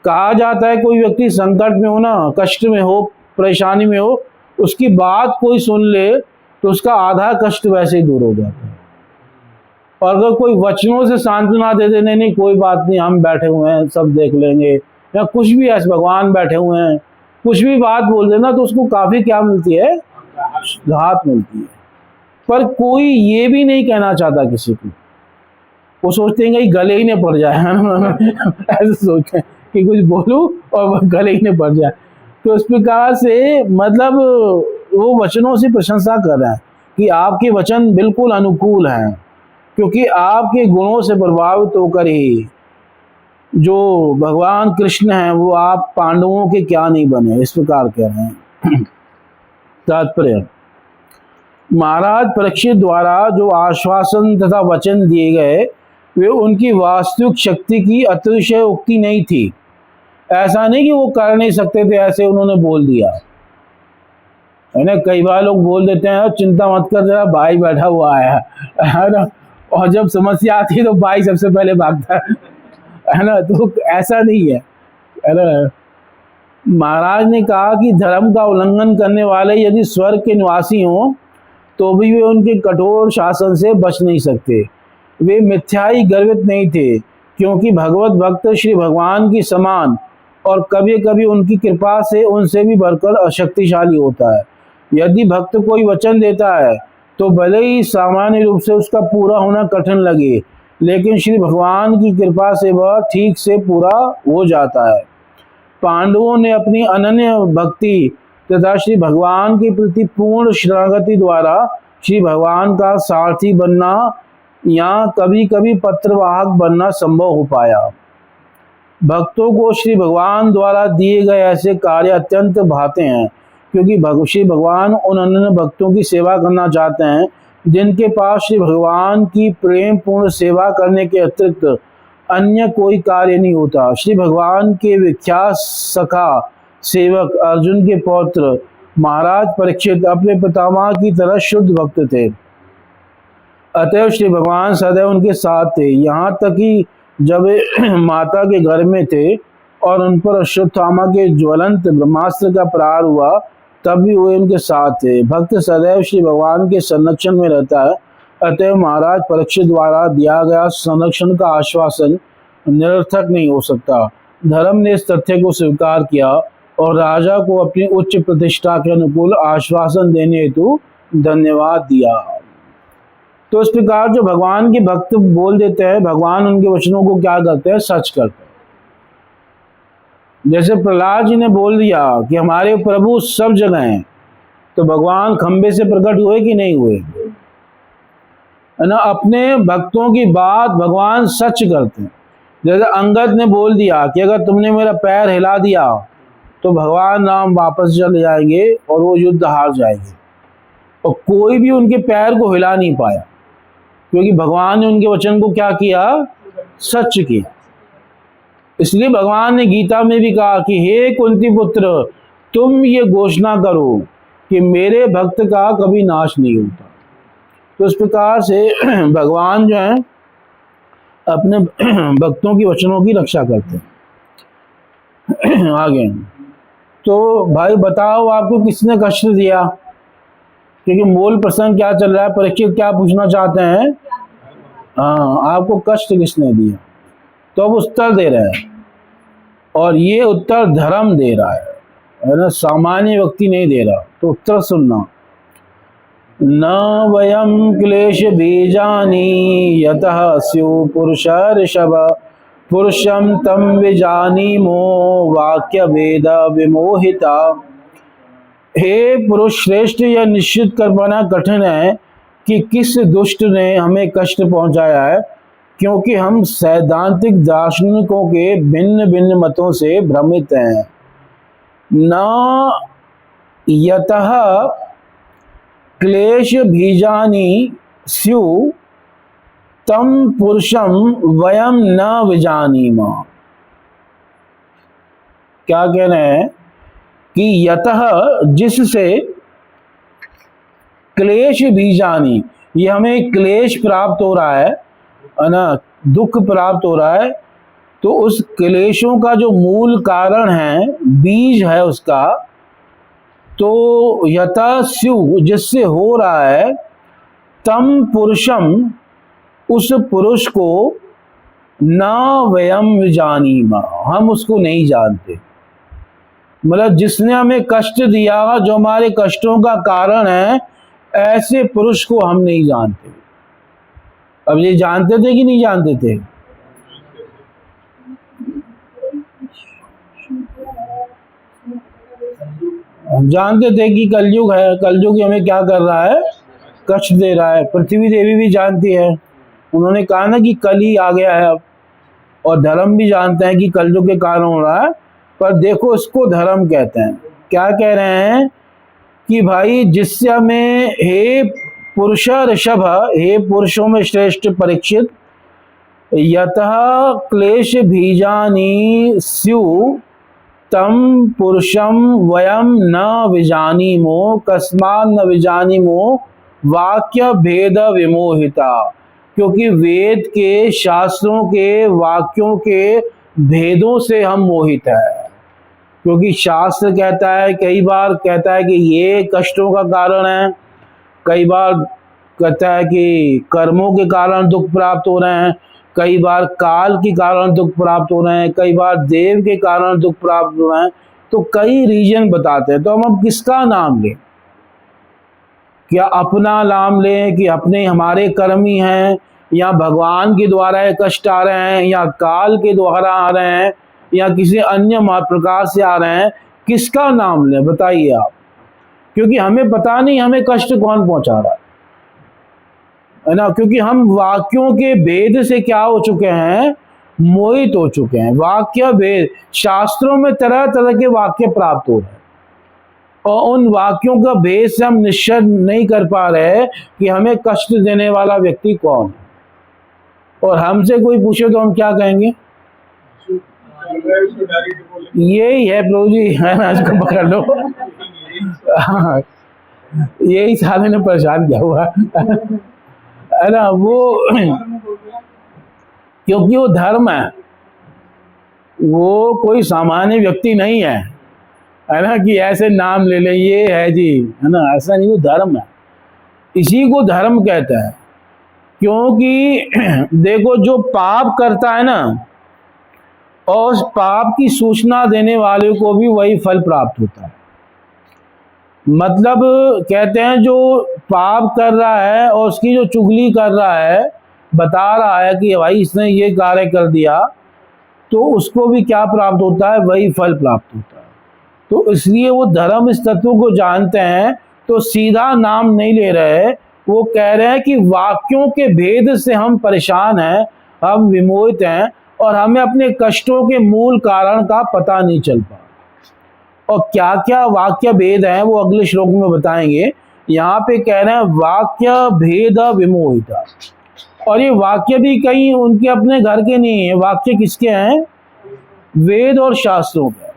कहा जाता है कोई व्यक्ति संकट में हो ना, कष्ट में हो, परेशानी में हो, उसकी बात कोई सुन ले तो उसका आधा कष्ट वैसे ही दूर हो जाता है। और अगर कोई वचनों से सांत्वना दे दे, नहीं कोई बात नहीं, हम बैठे हुए हैं, सब देख लेंगे, या कुछ भी ऐसे भगवान बैठे हुए हैं, कुछ भी बात बोल देना, तो उसको काफी क्या मिलती है, राहत मिलती है। पर कोई ये भी नहीं कहना चाहता किसी को, वो सोचते हैं कि गले ही न पड़ जाए, है ना, ऐसे सोचते हैं कि कुछ बोलूं और गले ही न पड़ जाए। तो इस प्रकार से मतलब वो वचनों से प्रशंसा कर रहे हैं कि आपके वचन बिल्कुल अनुकूल हैं, क्योंकि आपके गुणों से प्रभावित होकर ही जो भगवान कृष्ण हैं वो आप पांडवों के क्या नहीं बने, इस प्रकार कह रहे हैं। तात्पर्य, महाराज परीक्षित द्वारा जो आश्वासन तथा वचन दिए गए वे उनकी वास्तविक शक्ति की अतिशय उक्ति नहीं थी। ऐसा नहीं कि वो कर नहीं सकते थे, ऐसे उन्होंने बोल दिया, है ना। कई बार लोग बोल देते हैं चिंता मत कर, जरा भाई बैठा हुआ है ना, और जब समस्या आती है तो भाई सबसे पहले भागता है ना। तो ऐसा नहीं है ना। महाराज ने कहा कि धर्म का उल्लंघन करने वाले यदि स्वर्ग के निवासी हों तो भी वे उनके कठोर शासन से बच नहीं सकते। वे मिथ्याई गर्वित नहीं थे, क्योंकि भगवत भक्त श्री भगवान की समान और कभी कभी उनकी कृपा से उनसे भी बढ़कर अशक्तिशाली होता है। यदि भक्त कोई वचन देता है तो भले ही सामान्य रूप से उसका पूरा होना कठिन लगे, लेकिन श्री भगवान की कृपा से वह ठीक से पूरा हो जाता है। पांडवों ने अपनी अनन्य भक्ति तथा श्री भगवान के प्रति पूर्ण शरणागति द्वारा श्री भगवान का सारथी बनना या कभी कभी पत्रवाहक बनना संभव हो पाया। भक्तों को श्री भगवान द्वारा दिए गए ऐसे कार्य अत्यंत भाते हैं, क्योंकि श्री भगवान उन अनन्य भक्तों की सेवा करना चाहते हैं जिनके पास श्री भगवान की प्रेम पूर्ण सेवा करने के अतिरिक्त अन्य कोई कार्य नहीं होता। श्री भगवान के विख्यात सखा सेवक अर्जुन के पौत्र महाराज परीक्षित अपने पितामह की तरह शुद्ध भक्त थे, अतएव श्री भगवान सदैव उनके साथ थे। यहाँ तक कि जब माता के घर में थे और उन पर अश्वत्थामा के ज्वलंत ब्रह्मास्त्र का प्रहार हुआ, तब भी वे उनके साथ थे। भक्त सदैव श्री भगवान के संरक्षण में रहता है, अतएव महाराज परीक्षित द्वारा दिया गया संरक्षण का आश्वासन निरर्थक नहीं हो सकता। धर्म ने इस तथ्य को स्वीकार किया और राजा को अपनी उच्च प्रतिष्ठा के अनुकूल आश्वासन देने हेतु धन्यवाद दिया। तो इस प्रकार जो भगवान के भक्त बोल देते हैं, भगवान उनके वचनों को क्या करते हैं, सच करते हैं। जैसे प्रहलाद जी ने बोल दिया कि हमारे प्रभु सब जगह हैं, तो भगवान खंबे से प्रकट हुए कि नहीं हुए, है ना। अपने भक्तों की बात भगवान सच करते हैं। जैसे अंगद ने बोल दिया कि अगर तुमने मेरा पैर हिला दिया तो भगवान राम वापस चले जाएंगे और वो युद्ध हार जाएंगे, और कोई भी उनके पैर को हिला नहीं पाया, क्योंकि भगवान ने उनके वचन को क्या किया, सच किया। इसलिए भगवान ने गीता में भी कहा कि हे कुंती पुत्र, तुम ये घोषणा करो कि मेरे भक्त का कभी नाश नहीं होता। तो इस प्रकार से भगवान जो है अपने भक्तों की वचनों की रक्षा करते हैं। आगे तो भाई बताओ, आपको किसने कष्ट दिया? क्योंकि मूल प्रसंग क्या चल रहा है, परीक्षित क्या पूछना चाहते हैं? हाँ, आपको कष्ट किसने दिया? तो अब उत्तर दे रहे हैं, और ये उत्तर धर्म दे रहा है ना, सामान्य व्यक्ति नहीं दे रहा। तो उत्तर सुनना। न वयम क्लेश बीजानी यतः स्यु पुरुष ऋषभ पुरुषम तम विजानीमो वाक्य वेद विमोहिता। हे पुरुष श्रेष्ठ, यह निश्चित कर पाना कठिन है कि किस दुष्ट ने हमें कष्ट पहुंचाया है, क्योंकि हम सैद्धांतिक दार्शनिकों के भिन्न भिन्न मतों से भ्रमित हैं। न यतः क्लेश बीजानी स्यु तम पुरुषम वयम न विजानीम। क्या कह रहे हैं कि यतः, जिससे, क्लेश बीजानी, ये हमें क्लेश प्राप्त हो रहा है ना, दुख प्राप्त हो रहा है। तो उस क्लेशों का जो मूल कारण है, बीज है उसका, तो यथा स्यु, जिससे हो रहा है, तम पुरुषम, उस पुरुष को, न वयम विजानीमा, हम उसको नहीं जानते। मतलब जिसने हमें कष्ट दिया, जो हमारे कष्टों का कारण है, ऐसे पुरुष को हम नहीं जानते। अब ये जानते थे कि नहीं जानते थे? जानते थे कि कलयुग है, कलयुग हमें क्या कर रहा है? कष्ट दे रहा है। पृथ्वी देवी भी जानती है, उन्होंने कहा ना कि कल ही आ गया है अब। और धर्म भी जानते हैं कि कलयुग के कारण हो रहा है, पर देखो इसको धर्म कहते हैं। क्या कह रहे हैं कि भाई जिससे हमें, हे पुरुष ऋषभ, हे पुरुषों में श्रेष्ठ परीक्षित, यतः क्लेश बीजानी स्यु तम पुरुषम वयम न विजानीमो कस्मात् न विजानीमो वाक्य भेद विमोहिता। क्योंकि वेद के, शास्त्रों के, वाक्यों के भेदों से हम मोहित हैं। क्योंकि शास्त्र कहता है, कई बार कहता है कि ये कष्टों का कारण है, कई बार कहता है कि कर्मों के कारण दुख प्राप्त हो रहे हैं, कई बार काल के कारण दुख प्राप्त हो रहे हैं, कई बार देव के कारण दुख प्राप्त हो रहे हैं। तो कई रीजन बताते हैं। तो हम अब किसका नाम लें? क्या अपना नाम लें कि अपने हमारे कर्म ही हैं, या भगवान के द्वारा ये कष्ट आ रहे हैं, या काल के द्वारा आ रहे हैं, या किसी अन्य प्रकार से आ रहे हैं? किसका नाम लें बताइए आप? क्योंकि हमें पता नहीं हमें कष्ट कौन पहुंचा रहा है ना। क्योंकि हम वाक्यों के भेद से क्या हो चुके हैं? मोहित हो चुके हैं। वाक्य भेद, शास्त्रों में तरह तरह के वाक्य प्राप्त हो रहे हैं, और उन वाक्यों का भेद से हम निश्चय नहीं कर पा रहे कि हमें कष्ट देने वाला व्यक्ति कौन है। और हमसे कोई पूछे तो हम क्या कहेंगे? यही है प्रभु जी, है ना, इसको पकड़ लो। हाँ, यही साले ने परेशान किया हुआ है ना। वो क्योंकि वो धर्म है, वो कोई सामान्य व्यक्ति नहीं है ना, कि ऐसे नाम ले ले ये है जी, है ना, ऐसा नहीं। वो धर्म है, इसी को धर्म कहते हैं। क्योंकि देखो, जो पाप करता है ना, और उस पाप की सूचना देने वाले को भी वही फल प्राप्त होता है। मतलब कहते हैं जो पाप कर रहा है और उसकी जो चुगली कर रहा है, बता रहा है कि भाई इसने ये कार्य कर दिया, तो उसको भी क्या प्राप्त होता है? वही फल प्राप्त होता है। तो इसलिए वो धर्म इस तत्व को जानते हैं, तो सीधा नाम नहीं ले रहे। वो कह रहे हैं कि वाक्यों के भेद से हम परेशान हैं, हम विमोहित हैं, और हमें अपने कष्टों के मूल कारण का पता नहीं चल पा। और क्या क्या वाक्य भेद हैं वो अगले श्लोक में बताएंगे। यहाँ पे कह रहे हैं वाक्य भेद विमोहिता। और ये वाक्य भी कहीं उनके अपने घर के नहीं है, वाक्य किसके हैं? वेद और शास्त्रों का,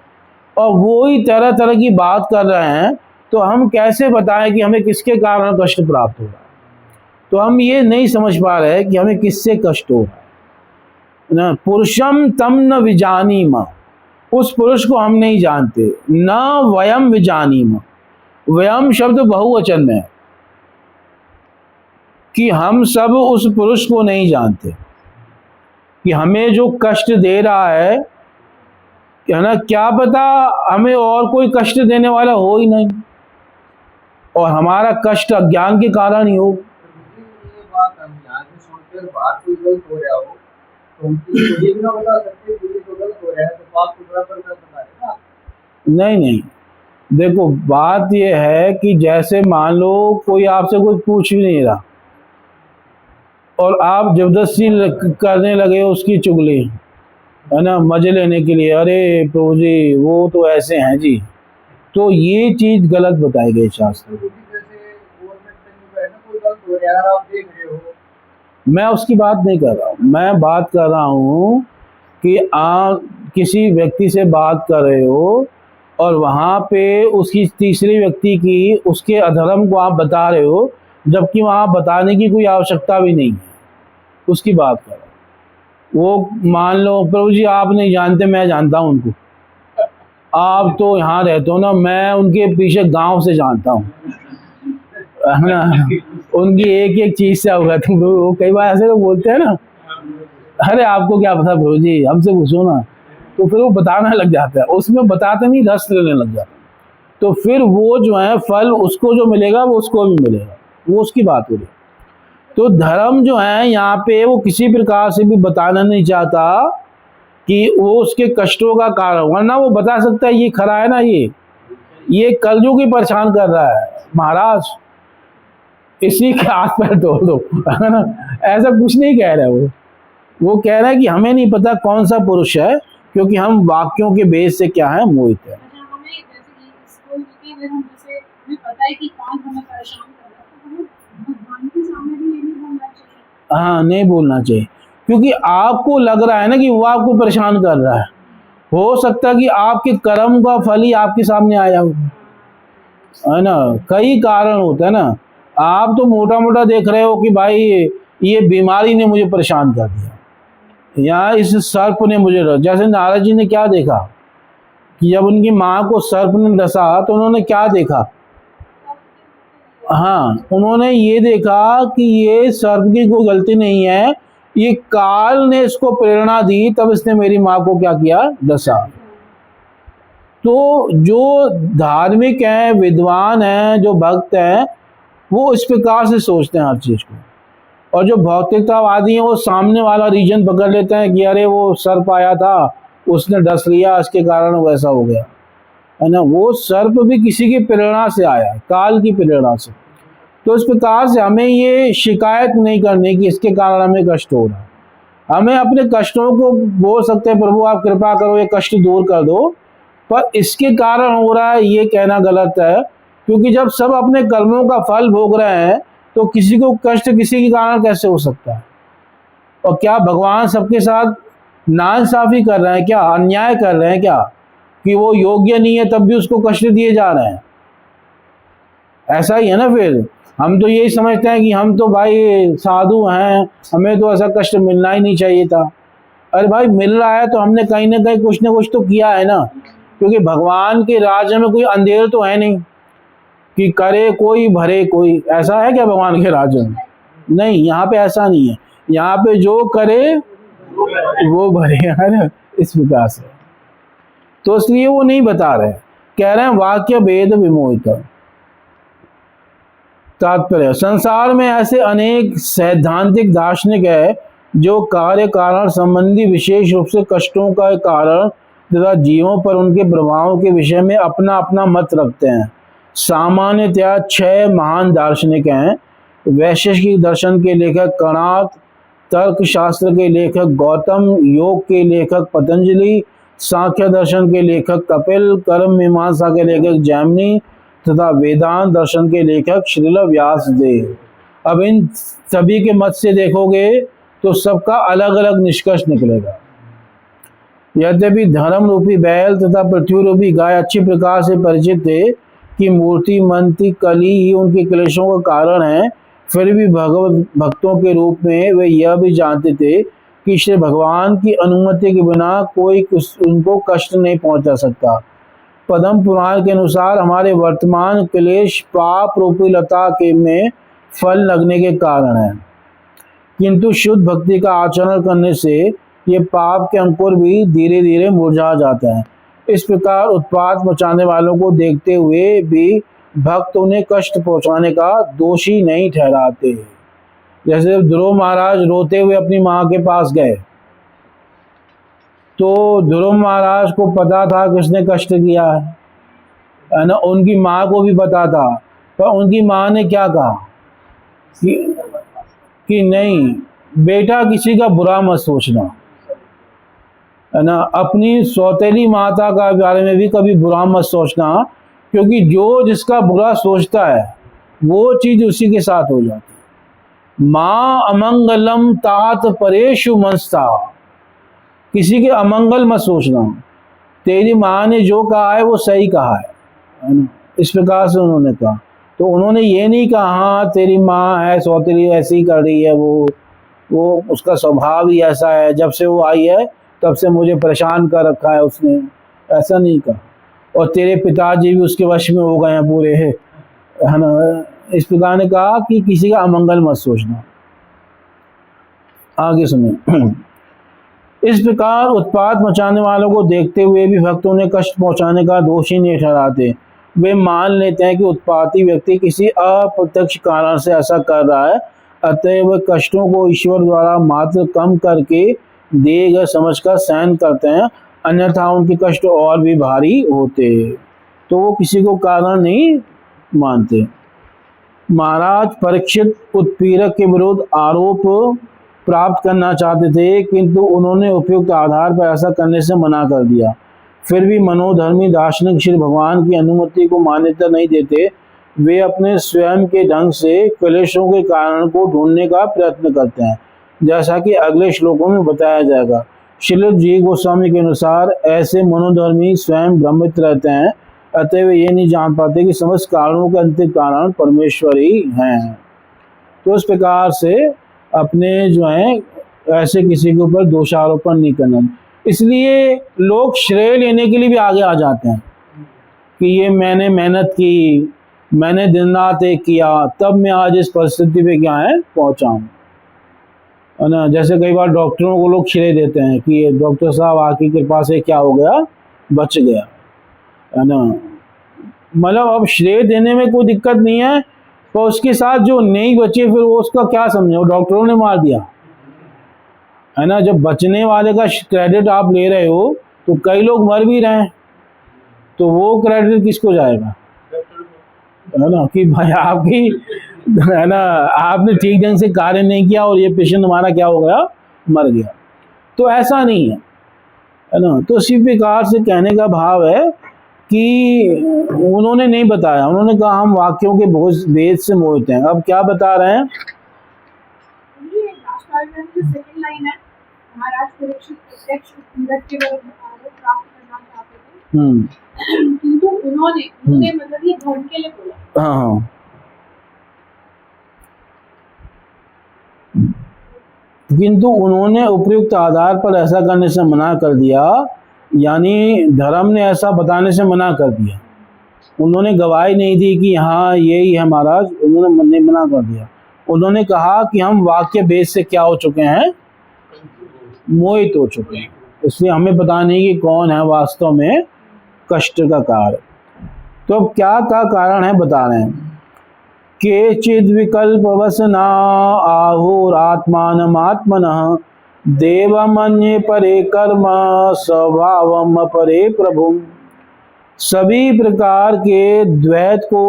और वो ही तरह तरह की बात कर रहे हैं, तो हम कैसे बताएं कि हमें किसके कारण कष्ट प्राप्त हो रहा है? तो हम ये नहीं समझ पा रहे हैं कि हमें किससे कष्ट हो रहा है ना। पुरुषम तम न विजानीम, उस पुरुष को हम नहीं जानते। न वयम विजानीम, वयम शब्द बहुवचन में है कि हम सब उस पुरुष को नहीं जानते कि हमें जो कष्ट दे रहा है ना, क्या पता हमें और कोई कष्ट देने वाला हो ही नहीं, और हमारा कष्ट अज्ञान के कारण ही हो। ये बात हम यहाँ से सुनते हैं, बाहर कोई गलत हो रहा हो तो हम किसी को ये भी ना बता सकते कि ये तो गलत हो रहा है, तो बात को बराबर कर बता रहे ना। नहीं नहीं, देखो बात यह है कि जैसे मान लो कोई आपसे कुछ पूछ भी नहीं रहा और आप जबरदस्ती करने लगे उसकी चुगली, है ना, मजे लेने के लिए, अरे प्रभु जी वो तो ऐसे हैं जी, तो ये चीज़ गलत बताई गई शास्त्र में। जैसे गवर्नमेंट में है ना, कोई गलत हो रहा है, आप देख रहे हो, मैं उसकी बात नहीं कर रहा हूँ, मैं बात कर रहा हूँ कि आप किसी व्यक्ति से बात कर रहे हो और वहाँ पे उसकी तीसरे व्यक्ति की उसके अधर्म को आप बता रहे हो, जबकि वहाँ बताने की कोई आवश्यकता भी नहीं है, उसकी बात कर रहा हूँ। वो मान लो प्रभु जी आप नहीं जानते, मैं जानता हूँ उनको, आप तो यहाँ रहते हो ना, मैं उनके पीछे गांव से जानता हूँ, है ना, उनकी एक एक चीज़ से अवगत हूँ। वो कई बार ऐसे लोग बोलते हैं ना, अरे आपको क्या पता प्रभु जी, हमसे पूछो ना, तो फिर वो बताना लग जाता है, उसमें बताते नहीं रस लेने लग जाता है, तो फिर वो जो है फल उसको जो मिलेगा वो उसको भी मिलेगा, वो उसकी बात हो रही। तो धर्म जो है यहाँ पे वो किसी प्रकार से भी बताना नहीं चाहता कि वो उसके कष्टों का कारण, वरना वो बता सकता है ये खरा है ना, ये कलयुग ही परेशान कर रहा है महाराज, इसी के हाथ पैर तोड़ दो, है ना, ऐसा कुछ नहीं कह रहा है वो कह रहा है कि हमें नहीं पता कौन सा पुरुष है, क्योंकि हम वाक्यों के बेस से क्या है, मोहित है। हमें जैसे इसको अगर हम जैसे हमें पता है कि कौन हमें परेशान कर रहा है, तो हमें भगवान के सामने भी ये नहीं बोलना चाहिए। हाँ, नहीं बोलना चाहिए, क्योंकि आपको लग रहा है ना कि वो आपको परेशान कर रहा है, हो सकता है कि आपके कर्म का फल ही आपके सामने आया हो, है ना, कई कारण होते हैं ना। आप तो मोटा मोटा देख रहे हो कि भाई ये बीमारी ने मुझे परेशान कर दिया, या इस सर्प ने मुझे, जैसे नारद जी ने क्या देखा कि जब उनकी माँ को सर्प ने डसा तो उन्होंने क्या देखा, हाँ, उन्होंने ये देखा कि ये सर्प की कोई गलती नहीं है, ये काल ने इसको प्रेरणा दी, तब इसने मेरी माँ को क्या किया, डसा। तो जो धार्मिक हैं, विद्वान हैं, जो भक्त हैं, वो इस प्रकार से सोचते हैं हर चीज़ को, और जो भौतिकतावादी हैं वो सामने वाला रीजन पकड़ लेते हैं कि अरे वो सर्प आया था, उसने डस लिया, इसके कारण वैसा हो गया, है ना। वो सर्प भी किसी की प्रेरणा से आया, काल की प्रेरणा से। तो इस प्रकार से हमें ये शिकायत नहीं करनी कि इसके कारण हमें कष्ट हो रहा है, हमें अपने कष्टों को बोल सकते हैं प्रभु आप कृपा करो ये कष्ट दूर कर दो, पर इसके कारण हो रहा है ये कहना गलत है, क्योंकि जब सब अपने कर्मों का फल भोग रहे हैं तो किसी को कष्ट किसी के कारण कैसे हो सकता है? और क्या भगवान सबके साथ नाइंसाफी कर रहे हैं क्या, अन्याय कर रहे हैं क्या, कि वो योग्य नहीं है तब भी उसको कष्ट दिए जा रहे हैं? ऐसा ही है ना। फिर हम तो यही समझते हैं कि हम तो भाई साधु हैं, हमें तो ऐसा कष्ट मिलना ही नहीं चाहिए था। अरे भाई मिल रहा है तो हमने कहीं ना कहीं कुछ ना कुछ तो किया है ना, क्योंकि भगवान के राज्य में कोई अंधेर तो है नहीं कि करे कोई भरे कोई, ऐसा है क्या भगवान के राज्य में? नहीं, यहाँ पे ऐसा नहीं है, यहाँ पे जो करे वो भरे, है ना, इस प्रकार से। तो इसलिए वो नहीं बता रहे, कह रहे हैं वाक्य भेद विमोहित। तात्पर्य, संसार में ऐसे अनेक सैद्धांतिक दार्शनिक है जो कार्य कारण संबंधी विशेष रूप से कष्टों का कारण तथा जीवों पर उनके प्रभावों के विषय में अपना अपना मत रखते हैं। सामान्यतया 6 महान दार्शनिक हैं। वैशेषिक दर्शन के लेखक कणाद, तर्कशास्त्र के लेखक गौतम, योग के लेखक पतंजलि, सांख्य दर्शन के लेखक कपिल, कर्म मीमांसा के लेखक जैमिनी तथा वेदांत दर्शन के लेखक श्रील व्यासदेव। अब इन सभी के मत से देखोगे तो सबका अलग अलग निष्कर्ष निकलेगा। यद्यपि धर्म रूपी बैल तथा पृथ्वी रूपी गाय अच्छी प्रकार से परिचित थे कि मूर्तिमंती कली ही उनके क्लेशों का कारण है, फिर भी भगवत भक्तों के रूप में वे यह भी जानते थे कि श्री भगवान की अनुमति के बिना कोई उनको कष्ट नहीं पहुंचा सकता। पद्म पुराण के अनुसार हमारे वर्तमान क्लेश पाप रूपी लता के में फल लगने के कारण है, किंतु शुद्ध भक्ति का आचरण करने से ये पाप के अंकुर भी धीरे धीरे मुरझा जाते हैं। इस प्रकार उत्पात मचाने वालों को देखते हुए भी भक्त उन्हें कष्ट पहुंचाने का दोषी नहीं ठहराते। जैसे ध्रुव महाराज रोते हुए अपनी माँ के पास गए, तो ध्रुव महाराज को पता था किसने कष्ट किया है ना, उनकी माँ को भी पता था, पर उनकी माँ ने क्या कहा कि नहीं बेटा किसी का बुरा मत सोचना, है ना। अपनी सौतेली माता का बारे में भी कभी बुरा मत सोचना, क्योंकि जो जिसका बुरा सोचता है वो चीज उसी के साथ हो जाती है। माँ अमंगलम तात परेशु मनस्ता, किसी के अमंगल मत सोचना, तेरी माँ ने जो कहा है वो सही कहा है ना। इस प्रकार से उन्होंने कहा। तो उन्होंने ये नहीं कहा हाँ तेरी माँ है सौतेली ऐसी ही कर रही है, वो उसका स्वभाव ही ऐसा है, जब से वो आई है तब से मुझे परेशान कर रखा है उसने, ऐसा नहीं कहा। और तेरे पिताजी भी उसके वश में हो गए हैं पूरे, है ना। इस प्रकार ने कहा कि किसी का अमंगल मत सोचना। आगे सुनिए। इस प्रकार उत्पात मचाने वालों को देखते हुए भी भक्तों ने कष्ट पहुंचाने का दोषी नहीं ठहराते। वे मान लेते हैं कि उत्पाती व्यक्ति किसी अप्रत्यक्ष कारण से ऐसा कर रहा है, अतः वे कष्टों को ईश्वर द्वारा मात्र कम करके दिए गए समझकर सहन करते हैं, अन्यथा उनके कष्ट और भी भारी होते। तो वो किसी को कारण नहीं मानते। महाराज परीक्षित उत्पीड़क के विरुद्ध आरोप प्राप्त करना चाहते थे, किंतु उन्होंने उपयुक्त आधार पर ऐसा करने से मना कर दिया। फिर भी मनोधर्मी दार्शनिक श्री भगवान की अनुमति को मान्यता नहीं देते। वे अपने स्वयं के ढंग से क्लेशों के कारण को ढूंढने का प्रयत्न करते हैं, जैसा कि अगले श्लोकों में बताया जाएगा। श्रील जी गोस्वामी के अनुसार ऐसे मनोधर्मी स्वयं भ्रमित रहते हैं, अतः वे ये नहीं जान पाते कि समस्त कारणों के अंतिम कारण परमेश्वर ही हैं। तो इस प्रकार से अपने जो है ऐसे किसी के ऊपर दोषारोपण नहीं करना। इसलिए लोग श्रेय लेने के लिए भी आगे आ जाते हैं कि ये मैंने मेहनत की, मैंने दिन रात एक किया, तब मैं आज इस परिस्थिति पे क्या है पहुंचा हूँ, है ना। जैसे कई बार डॉक्टरों को लोग श्रेय देते हैं कि ये डॉक्टर साहब आपकी कृपा से क्या हो गया, बच गया, है ना। मतलब अब श्रेय देने में कोई दिक्कत नहीं है, पर उसके साथ जो नहीं बचे फिर वो उसका क्या समझे, वो डॉक्टरों ने मार दिया, है ना। जब बचने वाले का क्रेडिट आप ले रहे हो तो कई लोग मर भी रहे हैं, तो वो क्रेडिट किसको जाएगा, है ना, कि भाई आपकी, है ना, आपने ठीक ढंग से कार्य नहीं किया और ये पेशेंट हमारा क्या हो गया, मर गया। तो ऐसा नहीं है ना। तो इसी प्रकार से कहने का भाव है कि उन्होंने नहीं बताया, उन्होंने कहा हम वाक्यों के भेद से मोहित हैं। अब क्या बता रहे हैं, ये लास्ट पैराग्राफ की सेकंड लाइन है, महाराज परीक्षित प्रत्यक्ष उत्पीड़क के विरुद्ध आरोप प्राप्त करना चाहते थे, किंतु उन्होंने मतलब ये धर्म के लिए बोला। हाँ, किंतु उन्होंने उपयुक्त आधार पर ऐसा करने से मना कर दिया, यानी धर्म ने ऐसा बताने से मना कर दिया। उन्होंने गवाही नहीं दी कि हाँ यही है महाराज, उन्होंने मना कर दिया। उन्होंने कहा कि हम वाक्य भेद से क्या हो चुके हैं, मोहित हो चुके हैं, इसलिए हमें पता नहीं कि कौन है वास्तव में कष्ट का कारण। तो अब क्या का कारण है बता रहे हैं। केचिद विकल्प वसना आहुरात्मानमात्मनः देवमन्ये परे कर्म स्वभावम परे प्रभु। सभी प्रकार के द्वैत को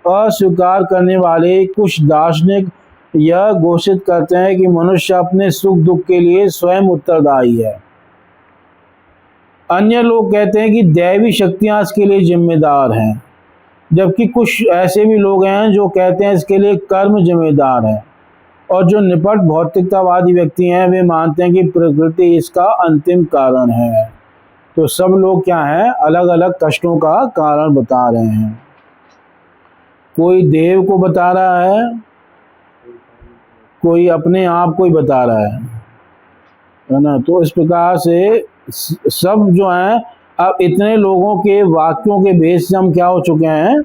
अस्वीकार करने वाले कुछ दार्शनिक यह घोषित करते हैं कि मनुष्य अपने सुख दुख के लिए स्वयं उत्तरदायी है। अन्य लोग कहते हैं कि दैवी शक्तियां इसके लिए जिम्मेदार हैं, जबकि कुछ ऐसे भी लोग हैं जो कहते हैं इसके लिए कर्म जिम्मेदार है। और जो निपट भौतिकतावादी व्यक्ति हैं वे मानते हैं कि प्रकृति इसका अंतिम कारण है। तो सब लोग क्या है, अलग अलग कष्टों का कारण बता रहे हैं। कोई देव को बता रहा है, कोई अपने आप को ही बता रहा है ना। तो इस प्रकार से सब जो है, अब इतने लोगों के वाक्यों के बेस से हम क्या हो चुके हैं,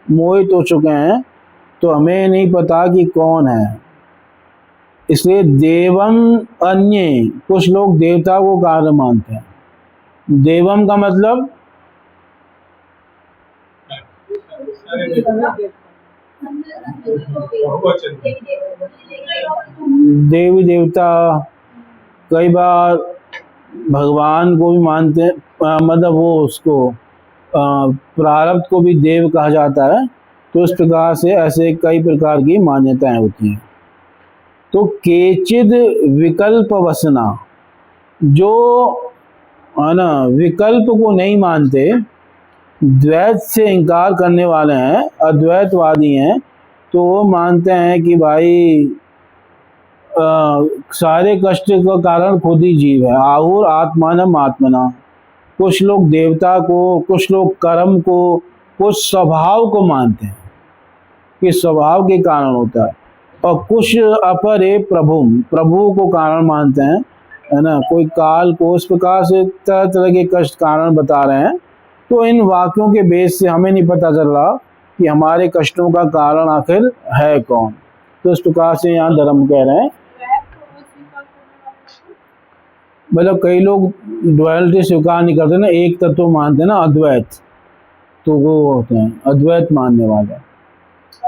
मोहित हो चुके हैं, तो हमें नहीं पता कि कौन है। इसलिए देवम अन्य, कुछ लोग देवता को कारण मानते हैं। देवम का मतलब देवी देवता, कई बार भगवान को भी मानते हैं, मतलब वो उसको प्रारब्ध को भी देव कहा जाता है। तो इस प्रकार से ऐसे कई प्रकार की मान्यताएं होती हैं। तो केचिद विकल्प वसना, जो है ना विकल्प को नहीं मानते, द्वैत से इनकार करने वाले हैं, अद्वैतवादी हैं, तो वो मानते हैं कि भाई सारे कष्ट का कारण खुद ही जीव है। आहुर आत्मानम आत्मना, कुछ लोग देवता को, कुछ लोग कर्म को, कुछ स्वभाव को मानते हैं कि स्वभाव के कारण होता है, और कुछ अपरे प्रभु को कारण मानते हैं, है ना, कोई काल को। इस प्रकार से तरह तरह के कष्ट कारण बता रहे हैं। तो इन वाक्यों के बेस से हमें नहीं पता चल रहा कि हमारे कष्टों का कारण आखिर है कौन। तो इस प्रकार से यहाँ धर्म कह रहे हैं, मतलब कई लोग डुअलिटी स्वीकार नहीं करते ना, एक तत्व मानते हैं ना, अद्वैत, तो वो होते हैं अद्वैत मानने वाले। और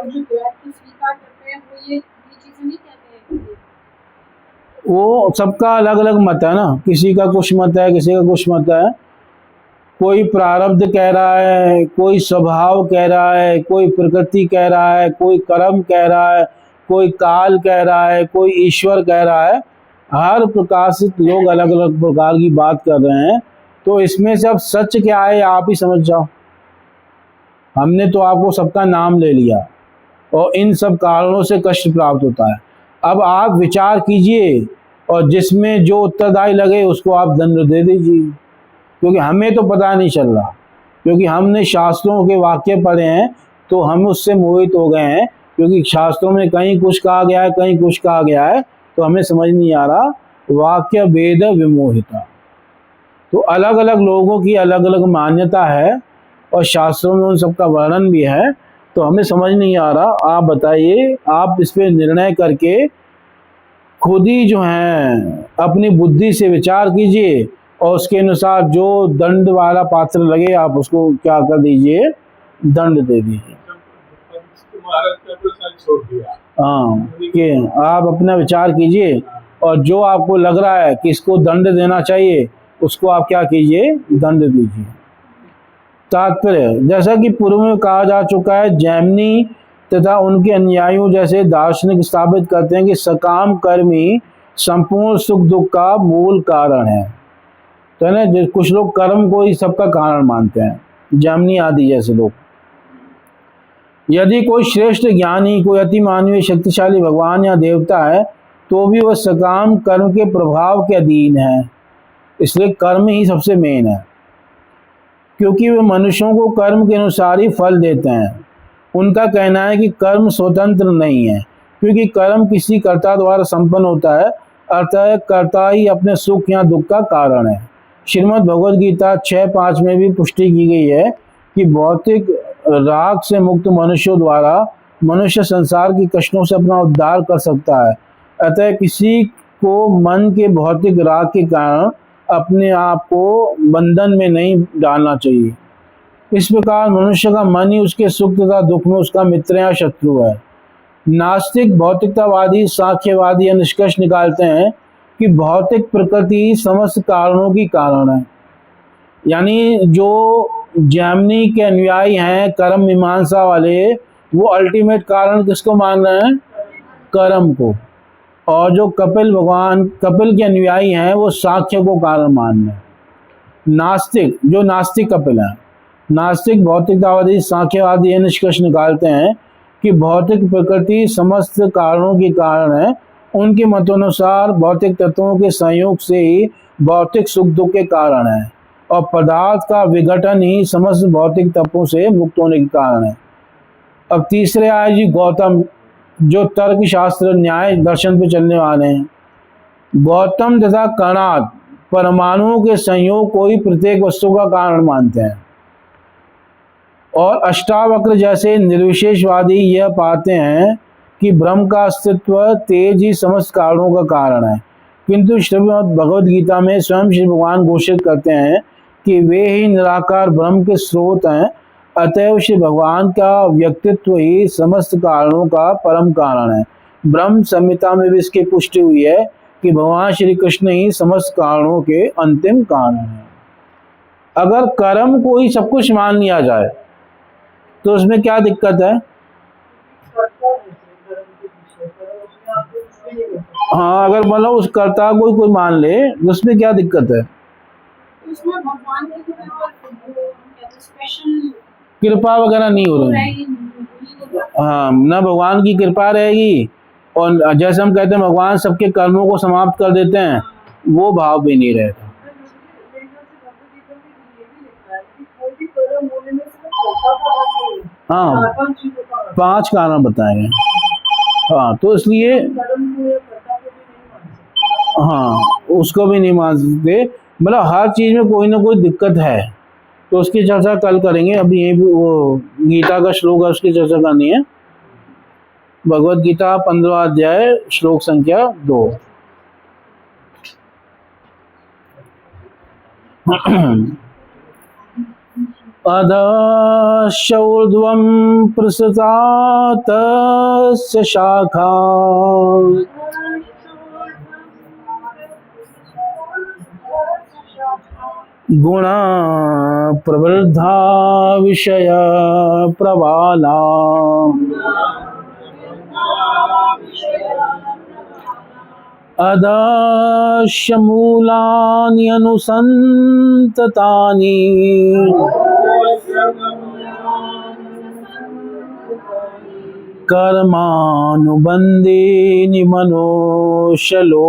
जो द्वैत को स्वीकार करते हैं वो ये चीजें नहीं कहते हैं। वो सबका अलग अलग मत है ना, किसी का कुछ मत है, किसी का कुछ मत है। कोई प्रारब्ध कह रहा है, कोई स्वभाव कह रहा है, कोई प्रकृति कह रहा है, कोई कर्म कह रहा है, कोई काल कह रहा है, कोई ईश्वर कह रहा है। हर प्रकार से लोग अलग अलग प्रकार की बात कर रहे हैं। तो इसमें से अब सच क्या है आप ही समझ जाओ। हमने तो आपको सबका नाम ले लिया, और इन सब कारणों से कष्ट प्राप्त होता है। अब आप विचार कीजिए, और जिसमें जो उत्तरदायी लगे उसको आप दंड दे दीजिए, क्योंकि हमें तो पता नहीं चल रहा, क्योंकि हमने शास्त्रों के वाक्य पढ़े हैं, तो हम उससे मोहित हो गए हैं। क्योंकि शास्त्रों में कहीं कुछ कहा गया है, कहीं कुछ कहा गया है, तो हमें समझ नहीं आ रहा। वाक्य वेद विमोहिता, तो अलग अलग लोगों की अलग अलग मान्यता है, और शास्त्रों में उन सबका वर्णन भी है, तो हमें समझ नहीं आ रहा। आप बताइए, आप इस पर निर्णय करके खुद ही जो है अपनी बुद्धि से विचार कीजिए, और उसके अनुसार जो दंड वाला पात्र लगे आप उसको क्या कर दीजिए, दंड दे दीजिए। हाँ, कि आप अपना विचार कीजिए, और जो आपको लग रहा है कि इसको दंड देना चाहिए, उसको आप क्या कीजिए, दंड दीजिए। तात्पर्य, जैसा कि पूर्व में कहा जा चुका है, जैमिनी तथा उनके अनुयायियों जैसे दार्शनिक स्थापित करते हैं कि सकाम कर्म ही संपूर्ण सुख दुख का मूल कारण है। तो है ना, कुछ लोग कर्म को ही सबका कारण मानते हैं, जैमिनी आदि जैसे लोग। यदि कोई श्रेष्ठ ज्ञानी, कोई अति मानवीय शक्तिशाली भगवान या देवता है, तो भी वह सकाम कर्म के प्रभाव के अधीन है। इसलिए कर्म ही सबसे मेन है, क्योंकि वे मनुष्यों को कर्म के अनुसार ही फल देते हैं। उनका कहना है कि कर्म स्वतंत्र नहीं है, क्योंकि कर्म किसी कर्ता द्वारा संपन्न होता है, अतः कर्ता ही अपने सुख या दुख का कारण है। श्रीमद् भगवद गीता 6:5 में भी पुष्टि की गई है कि भौतिक राग से मुक्त मनुष्यों द्वारा मनुष्य संसार के कष्टों से अपना उद्धार कर सकता है। अतः किसी को मन के भौतिक राग के कारण अपने आप को बंधन में नहीं डालना चाहिए। इस प्रकार मनुष्य का मन ही उसके सुख तथा दुख में उसका मित्र या शत्रु है। नास्तिक भौतिकतावादी सांख्यवादी यह निष्कर्ष निकालते हैं कि भौतिक प्रकृति समस्त कारणों की कारण है। यानी जो जैमिनी के अनुयायी हैं, कर्म मीमांसा वाले, वो अल्टीमेट कारण किसको मान रहे हैं, कर्म को। और जो कपिल के अनुयायी हैं, वो सांख्य को कारण मान रहे हैं। नास्तिक, जो नास्तिक कपिल हैं, नास्तिक भौतिकतावादी सांख्यवादी यह निष्कर्ष निकालते हैं कि भौतिक प्रकृति समस्त कारणों के कारण है। उनके मतानुसार भौतिक तत्वों के संयोग से ही भौतिक सुख दुख के कारण है, और पदार्थ का विघटन ही समस्त भौतिक तत्वों से मुक्त होने के कारण है। अब तीसरे आए जी गौतम, जो तर्क शास्त्र न्याय दर्शन पे चलने वाले हैं। गौतम तथा कणाद परमाणुओं के संयोग को ही प्रत्येक वस्तु का कारण मानते हैं और अष्टावक्र जैसे निर्विशेषवादी यह पाते हैं कि ब्रह्म का अस्तित्व तेज ही समस्त कारणों का कारण है। किंतु श्रीमद् भगवद गीता में स्वयं श्री भगवान घोषित करते हैं कि वे ही निराकार ब्रह्म के स्रोत हैं। अतएव श्री भगवान का व्यक्तित्व ही समस्त कारणों का परम कारण है। ब्रह्म संहिता में भी इसकी पुष्टि हुई है कि भगवान श्री कृष्ण ही समस्त कारणों के अंतिम कारण हैं। अगर कर्म को ही सब कुछ मान लिया जाए तो उसमें क्या दिक्कत है? हाँ, अगर मतलब उस कर्ता को कोई मान ले उसमें क्या दिक्कत है? उसमें भगवान की स्पेशल कृपा वगैरह नहीं हो रही। हाँ, न भगवान की कृपा रहेगी और जैसे हम कहते हैं भगवान सबके कर्मों को समाप्त कर देते हैं, वो भाव भी नहीं रहेगा। हाँ, 5 कारण बताए गए। हाँ, तो इसलिए हाँ उसको भी नहीं मान सकते। मतलब हर चीज़ में कोई ना कोई दिक्कत है, तो उसकी चर्चा कल करेंगे। अभी यही वो गीता का श्लोक है, उसकी चर्चा करनी है। भगवद गीता 15वां अध्याय श्लोक संख्या 2। अधश्च ऊर्ध्वं प्रसृता तस्य शाखा गुणा प्रवृद्धा विषय प्रबाला अधश्च मूलानि अनुसन्ततानि कर्मानुबन्धीनि मनुष्यलोके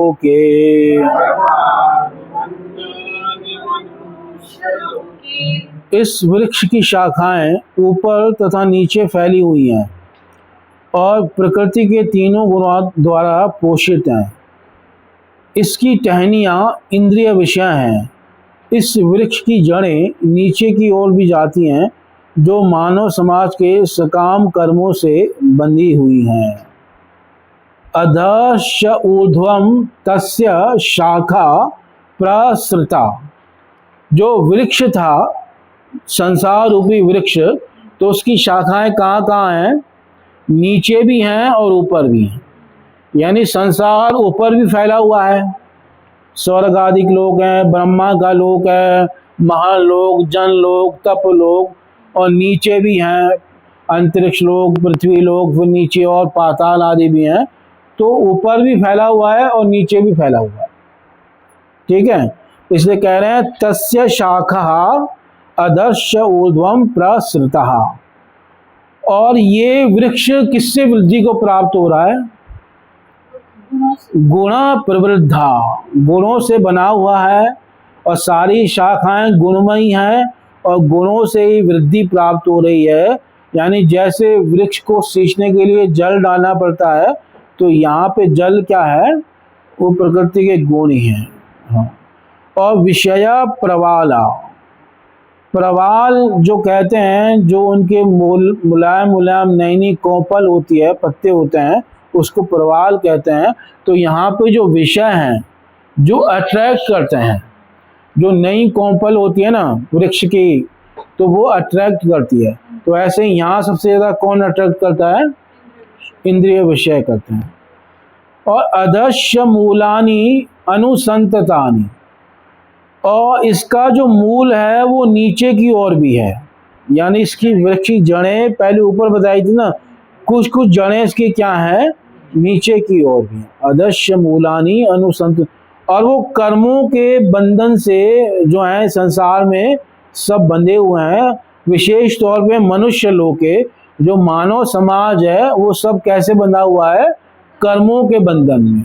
इस वृक्ष की शाखाएं ऊपर तथा नीचे फैली हुई हैं और प्रकृति के तीनों गुणों द्वारा पोषित हैं। इसकी टहनियाँ इंद्रिय विषय हैं। इस वृक्ष की जड़ें नीचे की ओर भी जाती हैं, जो मानव समाज के सकाम कर्मों से बंधी हुई हैं। अधश्च ऊर्ध्वं तस्य शाखा प्रसृता, जो वृक्ष था संसार रूपी वृक्ष, तो उसकी शाखाएं कहाँ कहाँ हैं? नीचे भी हैं और ऊपर भी हैं। यानी संसार ऊपर भी फैला हुआ है, स्वर्ग आदि लोक हैं, ब्रह्मा का लोक है, महालोक, जनलोक, तपलोक, और नीचे भी हैं अंतरिक्ष लोक, पृथ्वी लोक, फिर नीचे और पाताल आदि भी हैं। तो ऊपर भी फैला हुआ है और नीचे भी फैला हुआ है। ठीक है, इसलिए कह रहे हैं तस्य शाखा अधश्च ऊर्ध्वं प्रसृतः। और ये वृक्ष किससे वृद्धि को प्राप्त हो रहा है? गुणा प्रवृद्धा, गुणों से बना हुआ है और सारी शाखाएं गुणमयी हैं और गुणों से ही वृद्धि प्राप्त हो रही है। यानी जैसे वृक्ष को सींचने के लिए जल डालना पड़ता है, तो यहाँ पे जल क्या है? वो प्रकृति के गुण ही हैं। हाँ। और विषय प्रवाला, प्रवाल जो कहते हैं, जो उनके मुलायम मुलायम नई नई कोपल होती है, पत्ते होते हैं, उसको प्रवाल कहते हैं। तो यहाँ पे जो विषय हैं जो अट्रैक्ट करते हैं, जो नई कोपल होती है ना वृक्ष की, तो वो अट्रैक्ट करती है। तो ऐसे ही यहाँ सबसे ज़्यादा कौन अट्रैक्ट करता है? इंद्रिय विषय करते हैं। और अधश्च मूलानि अनुसंततानि, और इसका जो मूल है वो नीचे की ओर भी है। यानी इसकी वृक्ष की जड़ें पहले ऊपर बताई थी ना, कुछ कुछ जड़ें इसकी क्या है? नीचे की ओर भी। अधश्च मूलानि अनुसंत, और वो कर्मों के बंधन से जो है संसार में सब बंधे हुए हैं। विशेष तौर पे मनुष्य लोग के जो मानव समाज है वो सब कैसे बंधा हुआ है? कर्मों के बंधन में।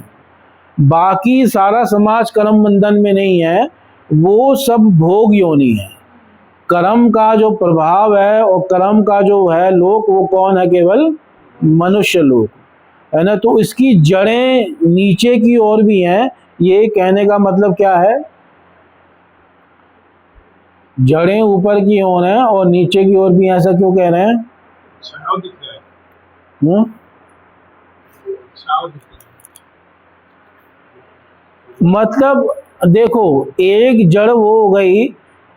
बाकी सारा समाज कर्म बंधन में नहीं है, वो सब भोग योनि है। कर्म का जो प्रभाव है और कर्म का जो है लोक, वो कौन है? केवल मनुष्य लोक है ना। तो इसकी जड़ें नीचे की ओर भी हैं। ये कहने का मतलब क्या है? जड़ें ऊपर की ओर हैं और नीचे की ओर भी, ऐसा क्यों कह रहे हैं? छाव दिख रहा है, छाव दिख रहा है। मतलब देखो, एक जड़ वो हो गई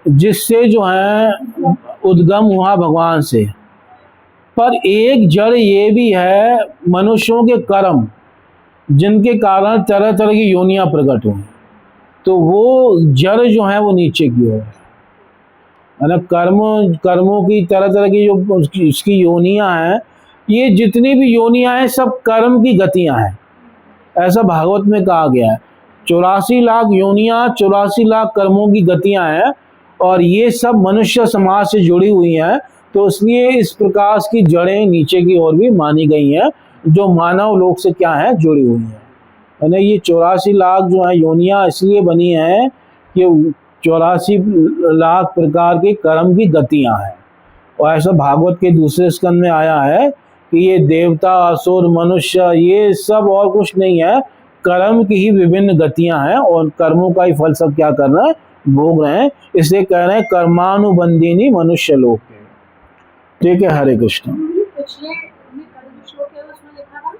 जिससे जो है उद्गम हुआ भगवान से, पर एक जड़ ये भी है मनुष्यों के कर्म, जिनके कारण तरह तरह की योनियां प्रकट हुई। तो वो जड़ जो है वो नीचे की ओर है ना। कर्मों की तरह तरह की जो इसकी योनियां हैं, ये जितनी भी योनियां हैं सब कर्म की गतियां हैं, ऐसा भागवत में कहा गया है। 84 लाख योनियां, 84 लाख कर्मों की गतियां हैं, और ये सब मनुष्य समाज से जुड़ी हुई हैं। तो इसलिए इस प्रकार की जड़ें नीचे की ओर भी मानी गई हैं, जो मानव लोक से क्या है? जुड़ी हुई हैं, है ना। ये 84 लाख जो है योनियां इसलिए बनी हैं कि 84 लाख प्रकार के कर्म की गतियां हैं। और ऐसा भागवत के दूसरे स्कंद में आया है कि ये देवता, असुर, मनुष्य, ये सब और कुछ नहीं है, कर्म की ही विभिन्न गतियां हैं, और कर्मों का ही फल सब क्या कर रहे हैं? भोग रहे हैं। इसलिए कह रहे हैं कर्मानुबंधिनी मनुष्य लोक है। ठीक है, हरे कृष्ण। पिछले में कर्म श्लोक है, उसमें लिखा था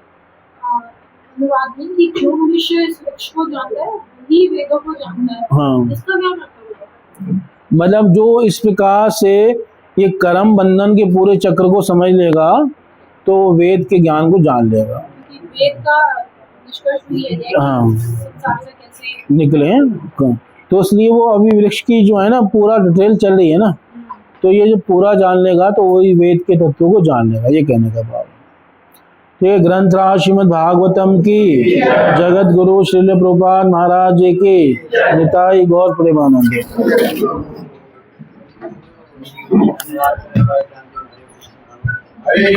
अनुवाद में कि जो मनुष्य इस वृक्ष को जानता है वही वेदों को जानता है। हाँ, इसका क्या मतलब है? मतलब जो इस प्रकार से ये कर्म बंधन के पूरे चक्र को समझ लेगा तो वेद के ज्ञान को जान लेगा। क्योंकि वेद का निष्कर्ष भी ये है हाँ, कि संसार से कैसे निकले हैं। तो इसलिए वो अभी वृक्ष की जो है ना पूरा डिटेल चल रही है ना, तो ये जो पूरा जान लेगा तो वही वेद के तत्वों को जान लेगा, ये कहने का भाव। ये ग्रंथ रहा श्रीमद् भागवतम की, जगत गुरु श्रील प्रभुपाद महाराज जी की, निताई गौर प्रेमानंद। हरे